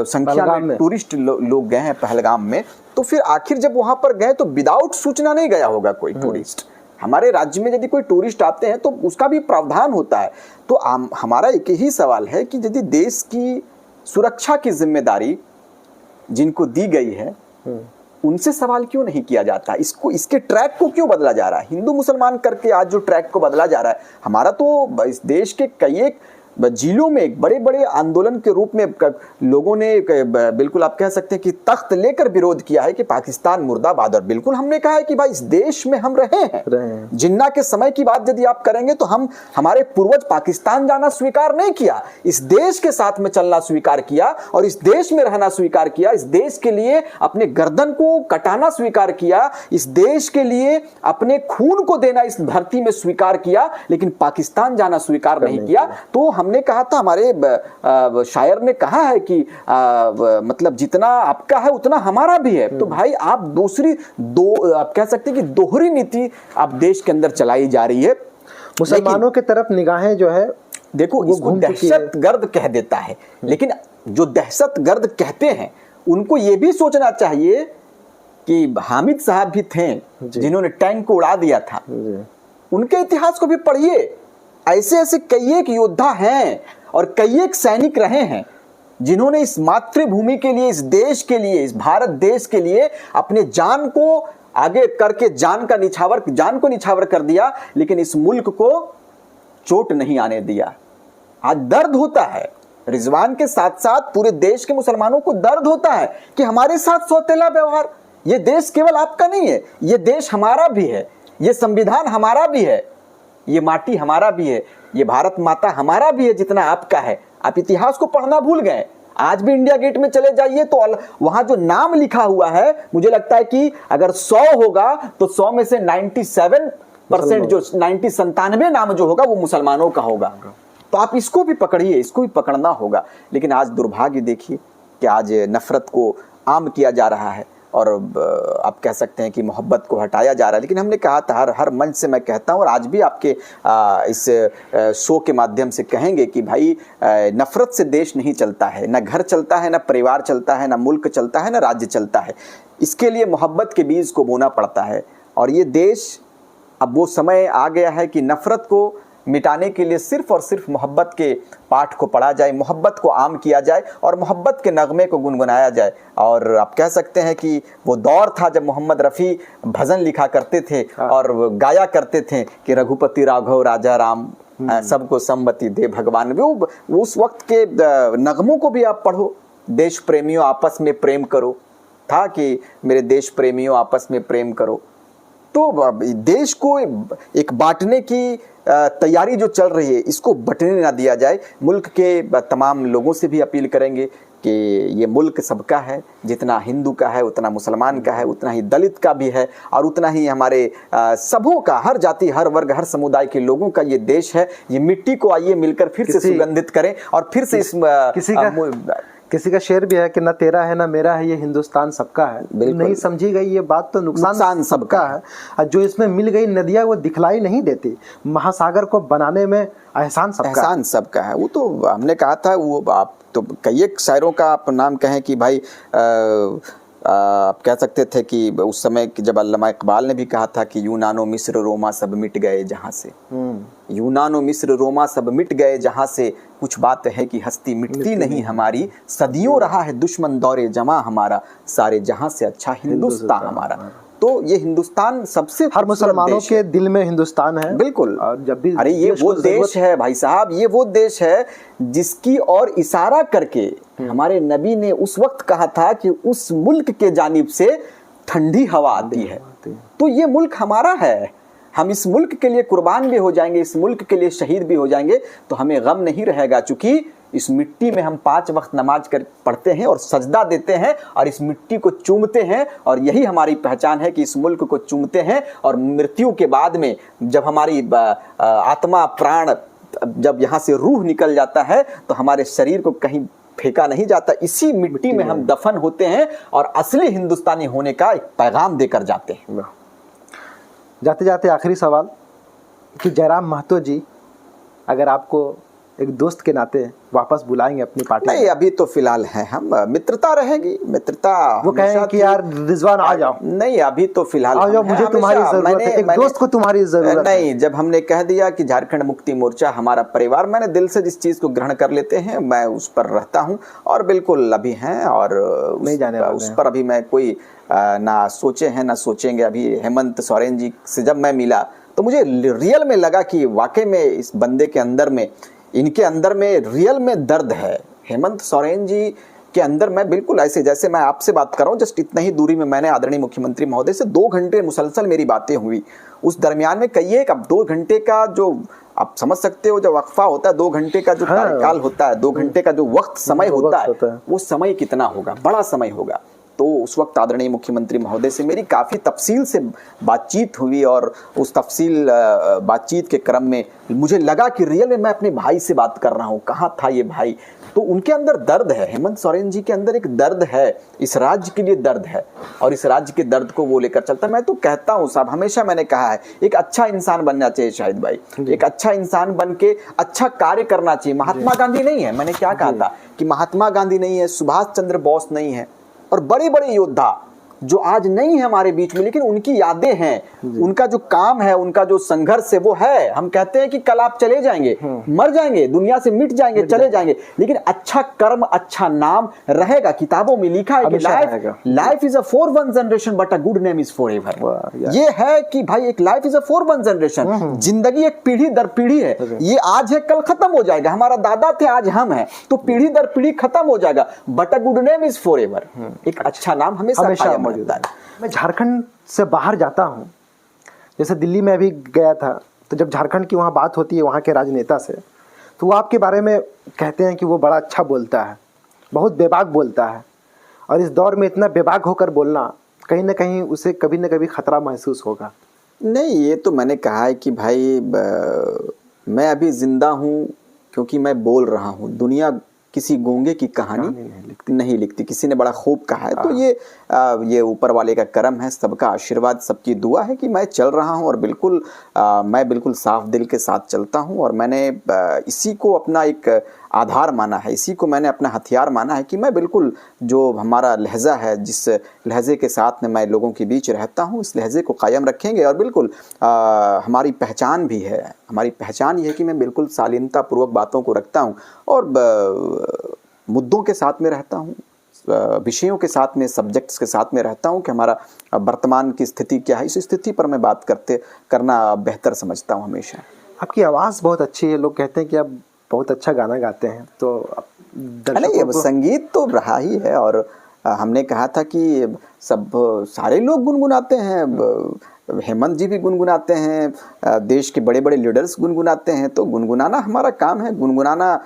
संख्या में टूरिस्ट लोग गए हैं पहलगाम में, तो फिर आखिर जब वहां पर गए तो विदाउट सूचना नहीं गया होगा कोई टूरिस्ट। हमारे राज्य में यदि कोई टूरिस्ट आते हैं तो उसका भी प्रावधान होता है। तो हमारा एक ही सवाल है कि यदि देश की सुरक्षा की जिम्मेदारी जिनको दी गई है उनसे सवाल क्यों नहीं किया जाता? इसके ट्रैक को क्यों बदला जा रहा है? हिंदू मुसलमान करके आज जो ट्रैक को बदला जा रहा है, हमारा तो इस देश के कई एक जिलों में बड़े बड़े आंदोलन के रूप में लोगों ने बिल्कुल आप कह सकते हैं कि तख्त लेकर विरोध किया है कि पाकिस्तान मुर्दाबाद। और बिल्कुल हमने कहा है कि भाई इस देश में हम रहे हैं। जिन्ना के समय की बात यदि आप करेंगे तो हमारे पूर्वज पाकिस्तान जाना स्वीकार नहीं किया, इस देश के साथ में चलना स्वीकार किया और इस देश में रहना स्वीकार किया, इस देश के लिए अपने गर्दन को कटाना स्वीकार किया, इस देश के लिए अपने खून को देना इस धरती में स्वीकार किया, लेकिन पाकिस्तान जाना स्वीकार नहीं किया। तो हमने कहा था, हमारे शायर ने कहा है कि मतलब जितना आपका है उतना हमारा भी है। तो भाई आप आप कह सकते हैं कि दोहरी नीति आप देश के अंदर चलाई जा रही है। मुसलमानों की तरफ निगाहें जो है देखो इसको दहशतगर्द कह देता है, लेकिन जो दहशतगर्द कहते हैं उनको ये भी सोचना चाहिए कि हामिद साहब भी थे जिन्होंने टैंक को उड़ा दिया था, उनके इतिहास को भी पढ़िए। ऐसे ऐसे कई एक योद्धा हैं और कई एक सैनिक रहे हैं जिन्होंने इस मातृभूमि के लिए, इस देश के लिए, इस भारत देश के लिए अपने जान को आगे करके जान को निछावर कर दिया, लेकिन इस मुल्क को चोट नहीं आने दिया। आज दर्द होता है, रिजवान के साथ साथ पूरे देश के मुसलमानों को दर्द होता है कि हमारे साथ सौतेला व्यवहार। ये देश केवल आपका नहीं है, ये देश हमारा भी है, ये संविधान हमारा भी है, ये माटी हमारा भी है, ये भारत माता हमारा भी है जितना आपका है। आप इतिहास को पढ़ना भूल गए। आज भी इंडिया गेट में चले जाइए तो वहां जो नाम लिखा हुआ है, मुझे लगता है कि अगर 100 होगा तो 100 में से 97% जो 97 नाम जो होगा वो मुसलमानों का होगा। तो आप इसको भी पकड़िए, इसको भी पकड़ना होगा। लेकिन आज दुर्भाग्य देखिए कि आज नफरत को आम किया जा रहा है और आप कह सकते हैं कि मोहब्बत को हटाया जा रहा है। लेकिन हमने कहा था, हर मंच से मैं कहता हूँ और आज भी आपके इस शो के माध्यम से कहेंगे कि भाई नफरत से देश नहीं चलता है, ना घर चलता है, ना परिवार चलता है, ना मुल्क चलता है, ना राज्य चलता है। इसके लिए मोहब्बत के बीज को बोना पड़ता है। और ये देश, अब वो समय आ गया है कि नफरत को मिटाने के लिए सिर्फ और सिर्फ मोहब्बत के पाठ को पढ़ा जाए, मोहब्बत को आम किया जाए और मोहब्बत के नगमे को गुनगुनाया जाए। और आप कह सकते हैं कि वो दौर था जब मोहम्मद रफ़ी भजन लिखा करते थे और गाया करते थे कि रघुपति राघव राजा राम सबको सम्मति दे भगवान। वो उस वक्त के नगमों को भी आप पढ़ो। देश प्रेमियों आपस में प्रेम करो था कि मेरे देश प्रेमियों आपस में प्रेम करो। तो देश को एक बांटने की तैयारी जो चल रही है, इसको बंटने ना दिया जाए। मुल्क के तमाम लोगों से भी अपील करेंगे कि ये मुल्क सबका है, जितना हिंदू का है उतना मुसलमान का है, उतना ही दलित का भी है और उतना ही हमारे सबों का, हर जाति, हर वर्ग, हर समुदाय के लोगों का ये देश है। ये मिट्टी को आइए मिलकर फिर से सुगंधित करें और फिर से किसी का शेर भी है कि न तेरा है न मेरा है, ये हिंदुस्तान सबका है। नहीं समझी गई ये बात तो नुकसान सबका है। और जो इसमें मिल गई नदियां वो दिखलाई नहीं देती, महासागर को बनाने में एहसान सबका है। वो तो हमने कहा था, वो आप तो कई एक शायरों का आप नाम कहें कि भाई आप कह सकते थे कि उस समय जब अल्लामा इकबाल ने भी कहा था कि यूनानो मिस्र रोमा सब मिट गए जहाँ से, यूनानो मिस्र रोमा सब मिट गए जहाँ से, कुछ बात है कि हस्ती मिटती नहीं हमारी, सदियों रहा है दुश्मन दौरे जमा हमारा, सारे जहाँ से अच्छा हिंदुस्तान हमारा। तो ये हिंदुस्तान सबसे, हर मुसलमानों के दिल में हिंदुस्तान है। बिल्कुल। और जब भी अरे ये वो देश है भाई साहब, ये वो देश है जिसकी और इशारा करके हमारे नबी ने उस वक्त कहा था कि उस मुल्क के जानिब से ठंडी हवा आती है। तो ये मुल्क हमारा है, हम इस मुल्क के लिए कुर्बान भी हो जाएंगे, इस मुल्क के लिए शहीद भी हो जाएंगे, तो हमें गम नहीं रहेगा। चूंकि इस मिट्टी में हम 5 वक्त नमाज पढ़ते हैं और सजदा देते हैं और इस मिट्टी को चूमते हैं, और यही हमारी पहचान है कि इस मुल्क को चूमते हैं। और मृत्यु के बाद में जब हमारी आत्मा, प्राण, जब यहाँ से रूह निकल जाता है तो हमारे शरीर को कहीं फेंका नहीं जाता, इसी मिट्टी में हम दफन होते हैं और असली हिंदुस्तानी होने का एक पैगाम देकर जाते हैं। जाते जाते आखिरी सवाल कि जयराम महतो जी अगर आपको एक दोस्त के नाते वापस बुलाएंगे अपनी पार्टी? नहीं, अभी तो फिलहाल है, हम मित्रता रहेगी, मित्रता। वो कहें कि यार रिजवान आ जाओ? नहीं, अभी तो फिलहाल आ जाओ, मुझे तुम्हारी जरूरत है, एक दोस्त को तुम्हारी जरूरत है। नहीं, जब हमने कह दिया कि झारखंड मुक्ति मोर्चा हमारा परिवार, मैंने दिल से जिस चीज को ग्रहण कर लेते हैं मैं उस पर रहता हूँ और बिल्कुल अभी हैं और नहीं जाने वाले उस पर अभी मैं कोई ना सोचे हैं ना सोचेंगे। अभी हेमंत सोरेन जी से जब मैं मिला तो मुझे रियल में लगा कि वाकई में इस बंदे के अंदर में इनके अंदर में रियल में दर्द है। हेमंत सोरेन जी के अंदर मैं बिल्कुल ऐसे, जैसे मैं आपसे बात कर रहा हूँ, जस्ट इतना ही दूरी में मैंने आदरणीय मुख्यमंत्री महोदय से 2 घंटे मुसलसल मेरी बातें हुई। उस दरमियान में कहिए, अब 2 घंटे का जो आप समझ सकते हो, जो वक्फा होता है 2 घंटे का, जो कार्यकाल होता है 2 घंटे का, जो वक्त समय होता है, वो समय कितना होगा, बड़ा समय होगा। तो उस वक्त आदरणीय मुख्यमंत्री महोदय से मेरी काफ़ी तफसील से बातचीत हुई और उस तफसील बातचीत के क्रम में मुझे लगा कि रियल में मैं अपने भाई से बात कर रहा हूँ। कहाँ था ये भाई? तो उनके अंदर दर्द है, हेमंत सोरेन जी के अंदर एक दर्द है, इस राज्य के लिए दर्द है और इस राज्य के दर्द को वो लेकर चलता है। मैं तो कहता हूँ साहब, हमेशा मैंने कहा है, एक अच्छा इंसान बनना चाहिए शाहिद भाई, एक अच्छा इंसान बन के अच्छा कार्य करना चाहिए। महात्मा गांधी नहीं है, मैंने क्या कहा था कि महात्मा गांधी नहीं है, सुभाष चंद्र बोस नहीं है, और बड़े बड़े योद्धा जो आज नहीं है हमारे बीच में, लेकिन उनकी यादें हैं, उनका जो काम है, उनका जो संघर्ष है वो है। हम कहते हैं कि कल आप चले जाएंगे, मर जाएंगे, दुनिया से मिट जाएंगे, चले जाएंगे, लेकिन अच्छा कर्म, अच्छा नाम रहेगा। किताबों में लिखा है कि life is a for one generation but a good name is for ever. ये है कि भाई एक life is a for one generation, जिंदगी एक पीढ़ी दर पीढ़ी है। ये आज है, कल खत्म हो जाएगा। हमारा दादा थे, आज हम हैं, तो पीढ़ी दर पीढ़ी खत्म हो जाएगा, but a good name is for ever. एक अच्छा नाम हमेशा। मैं झारखंड से बाहर जाता हूँ, जैसे दिल्ली में अभी गया था, तो जब झारखंड की वहाँ बात होती है वहाँ के राजनेता से, तो वो आपके बारे में कहते हैं कि वो बड़ा अच्छा बोलता है, बहुत बेबाक बोलता है, और इस दौर में इतना बेबाक होकर बोलना कहीं ना कहीं उसे कभी ना कभी खतरा महसूस होगा। नहीं, ये तो मैंने कहा है कि भाई मैं अभी जिंदा हूँ क्योंकि मैं बोल रहा हूँ। दुनिया किसी गूंगे की कहानी नहीं लिखती, किसी ने बड़ा खूब कहा है। तो ये ऊपर वाले का करम है, सबका आशीर्वाद, सबकी दुआ है कि मैं चल रहा हूं और बिल्कुल मैं बिल्कुल साफ दिल के साथ चलता हूं। और मैंने इसी को अपना एक आधार माना है, इसी को मैंने अपना हथियार माना है कि मैं बिल्कुल जो हमारा लहजा है, जिस लहजे के साथ में मैं लोगों के बीच रहता हूं, इस लहजे को कायम रखेंगे। और बिल्कुल हमारी पहचान भी है, हमारी पहचान ये है कि मैं बिल्कुल शालीनतापूर्वक बातों को रखता हूं और मुद्दों के साथ में रहता हूं, विषयों के साथ में, सब्जेक्ट्स के साथ में रहता हूं कि हमारा वर्तमान की स्थिति क्या है, इस स्थिति पर मैं बात करना बेहतर समझता हूं हमेशा। आपकी आवाज़ बहुत अच्छी है, लोग कहते हैं कि आप बहुत अच्छा गाना गाते हैं, तो नहीं, संगीत तो रहा ही है और हमने कहा था कि सारे लोग गुनगुनाते हैं, हेमंत जी भी गुनगुनाते हैं, देश के बड़े बड़े लीडर्स गुनगुनाते हैं, तो गुनगुनाना हमारा काम है। गुनगुनाना,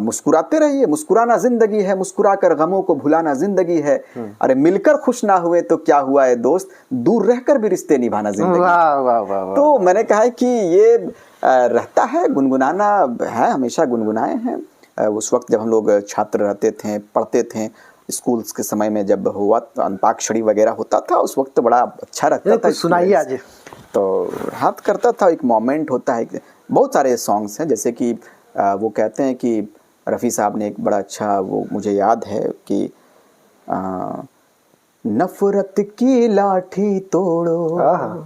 मुस्कुराते रहिए, मुस्कुराना जिंदगी है, मुस्कुराकर गमों को भुलाना जिंदगी है। अरे मिलकर खुश ना हुए तो क्या हुआ है दोस्त, दूर रहकर भी रिश्ते निभाना जिंदगी। वाह वाह वाह। तो मैंने कहा है कि ये रहता है, गुनगुनाना है, हमेशा गुनगुनाए हैं। उस वक्त जब हम लोग छात्र रहते थे, पढ़ते थे, स्कूल्स के समय में जब हुआ तो अंताक्षरी वगैरह होता था, उस वक्त बड़ा अच्छा रहता था। सुनाइए आज। तो हाथ करता था, एक मोमेंट होता है। बहुत सारे सॉन्ग्स हैं, जैसे कि वो कहते हैं कि रफ़ी साहब ने एक बड़ा अच्छा, वो मुझे याद है कि नफरत की लाठी तोड़ो,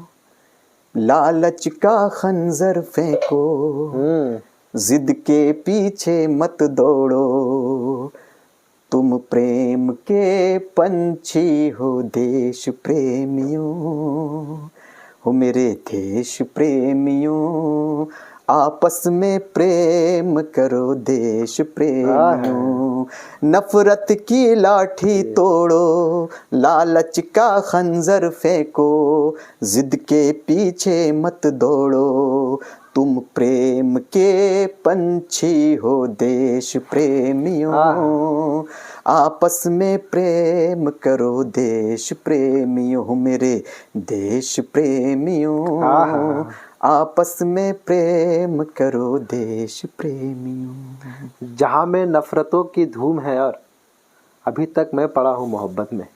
लालच का खंजर फेंको, जिद के पीछे मत दौड़ो, तुम प्रेम के पंछी हो देश प्रेमियों, हो मेरे देश प्रेमियों, आपस में प्रेम करो देश प्रेमियों। नफरत की लाठी तोड़ो, लालच का खंजर फेंको, जिद के पीछे मत दौड़ो, तुम प्रेम के पंछी हो देश प्रेमियों, आपस में प्रेम करो देश प्रेमियों, मेरे देश प्रेमियों, आपस में प्रेम करो देश प्रेमियों। जहाँ में नफरतों की धूम है और अभी तक मैं पड़ा हूँ मोहब्बत में।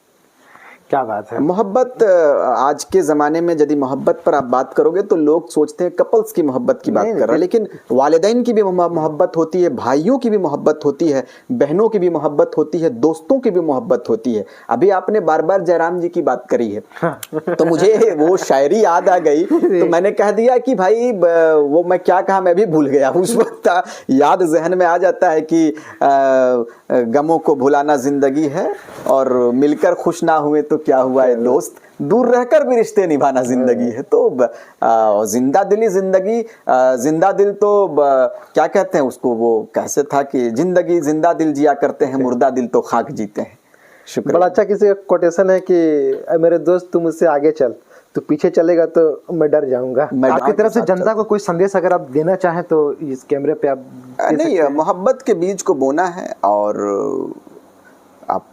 क्या बात है। मोहब्बत, आज के ज़माने में यदि मोहब्बत पर आप बात करोगे तो लोग सोचते हैं कपल्स की मोहब्बत की बात कर रहे हैं, लेकिन वालिदैन की भी मोहब्बत होती है, भाइयों की भी मोहब्बत होती है, बहनों की भी मोहब्बत होती है, दोस्तों की भी मोहब्बत होती है। अभी आपने बार बार जयराम जी की बात करी है तो मुझे वो शायरी याद आ गई, तो मैंने कह दिया कि भाई वो मैं क्या कहा मैं भी भूल गया। उस वक्त याद जहन में आ जाता है कि गमों को भुलाना जिंदगी है और मिलकर खुश ना हुए तो क्या हुआ है दोस्त, दूर रहकर भी रिश्ते निभाना जिंदगी है। तो जिंदा दिली जिंदगी, जिंदा दिल तो क्या कहते हैं उसको, वो कैसे था कि जिंदगी जिंदा दिल जिया करते हैं, मुर्दा दिल तो खाक जीते हैं। शुक्रिया। बड़ा अच्छा किसी का कोटेशन है कि मेरे दोस्त तू मुझसे आगे चल, तू पीछे चलेगा तो मैं डर जाऊंगा। आपकी तरफ से जनता को कोई संदेश अगर आप देना चाहें तो इस कैमरे पे आप दे नहीं, मोहब्बत के बीज को बोना है और आप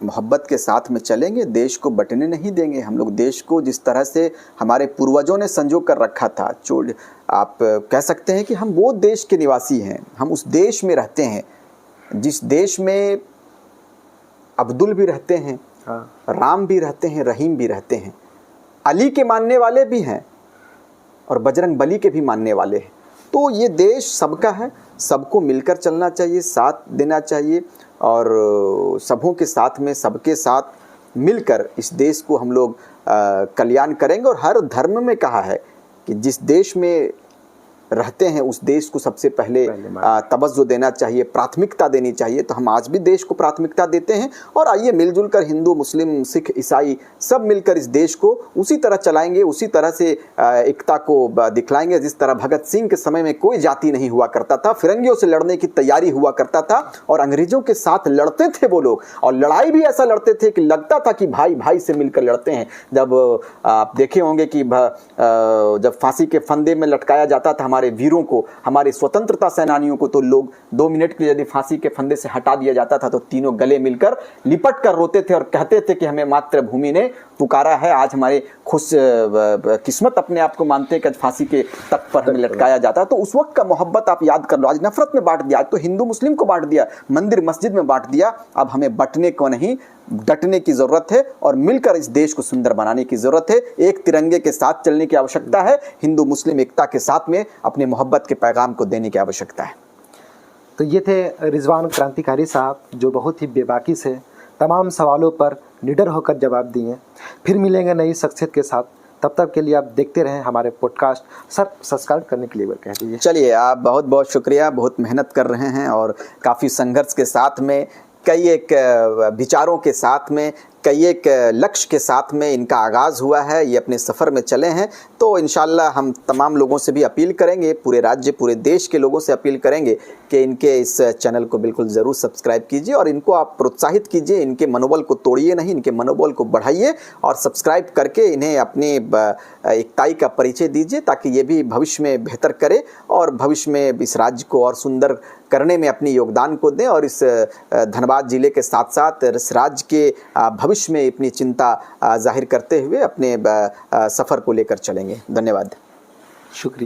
मोहब्बत के साथ में चलेंगे, देश को बंटने नहीं देंगे। हम लोग देश को जिस तरह से हमारे पूर्वजों ने संजो कर रखा था, आप कह सकते हैं कि हम वो देश के निवासी हैं, हम उस देश में रहते हैं जिस देश में अब्दुल भी रहते हैं, राम भी रहते हैं, रहीम भी रहते हैं, अली के मानने वाले भी हैं और बजरंग बली के भी मानने वाले हैं। तो ये देश सबका है, सबको मिलकर चलना चाहिए, साथ देना चाहिए और सबों के साथ में, सबके साथ मिलकर इस देश को हम लोग कल्याण करेंगे। और हर धर्म में कहा है कि जिस देश में रहते हैं उस देश को सबसे पहले तवज्जो देना चाहिए, प्राथमिकता देनी चाहिए। तो हम आज भी देश को प्राथमिकता देते हैं और आइए मिलजुल कर हिंदू, मुस्लिम, सिख, ईसाई सब मिलकर इस देश को उसी तरह चलाएंगे, उसी तरह से एकता को दिखलाएंगे जिस तरह भगत सिंह के समय में कोई जाति नहीं हुआ करता था, फिरंगियों से लड़ने की तैयारी हुआ करता था और अंग्रेजों के साथ लड़ते थे वो लोग, और लड़ाई भी ऐसा लड़ते थे कि लगता था कि भाई भाई से मिलकर लड़ते हैं। जब आप देखे होंगे कि जब फांसी के फंदे में लटकाया जाता था हमारे वीरों को, हमारे स्वतंत्रता सेनानियों को, तो लोग 2 मिनट के लिए यदि फांसी के फंदे से हटा दिया जाता था तो तीनों गले मिलकर लिपट कर रोते थे और कहते थे कि हमें मातृभूमि ने पुकारा है। आज हमारे खुश किस्मत अपने आप को मानते हैं कि फांसी के तख्त पर हमें लटकाया जाता। तो उस वक्त का मोहब्बत आप याद कर लो। आज नफरत में बांट दिया, आज तो हिंदू मुस्लिम को बांट दिया, मंदिर मस्जिद में बांट दिया। अब हमें बंटने को नहीं, डटने की जरूरत है और मिलकर इस देश को सुंदर बनाने की जरूरत है। एक तिरंगे के साथ चलने की आवश्यकता है, हिंदू मुस्लिम एकता के साथ में अपने मोहब्बत के पैगाम को देने की आवश्यकता है। तो ये थे रिजवान क्रांतिकारी साहब जो बहुत ही बेबाकी से तमाम सवालों पर निडर होकर जवाब दिए। फिर मिलेंगे नई शख्सियत के साथ, तब तक के लिए आप देखते रहें हमारे पॉडकास्ट। सर सब्सक्राइब करने के लिए कह दीजिए। चलिए, आप बहुत बहुत शुक्रिया, बहुत मेहनत कर रहे हैं और काफ़ी संघर्ष के साथ में, कई एक विचारों के साथ में, कई एक लक्ष्य के साथ में इनका आगाज़ हुआ है, ये अपने सफ़र में चले हैं। तो इंशाल्लाह हम तमाम लोगों से भी अपील करेंगे, पूरे राज्य, पूरे देश के लोगों से अपील करेंगे कि इनके इस चैनल को बिल्कुल ज़रूर सब्सक्राइब कीजिए और इनको आप प्रोत्साहित कीजिए, इनके मनोबल को तोड़िए नहीं, इनके मनोबल को बढ़ाइए और सब्सक्राइब करके इन्हें अपनी एकताई का परिचय दीजिए ताकि ये भी भविष्य में बेहतर करे और भविष्य में इस राज्य को और सुंदर करने में अपनी योगदान को दें और इस धनबाद जिले के साथ साथ इस राज्य के भविष्य में अपनी चिंता जाहिर करते हुए अपने सफ़र को लेकर चलेंगे। धन्यवाद, शुक्रिया।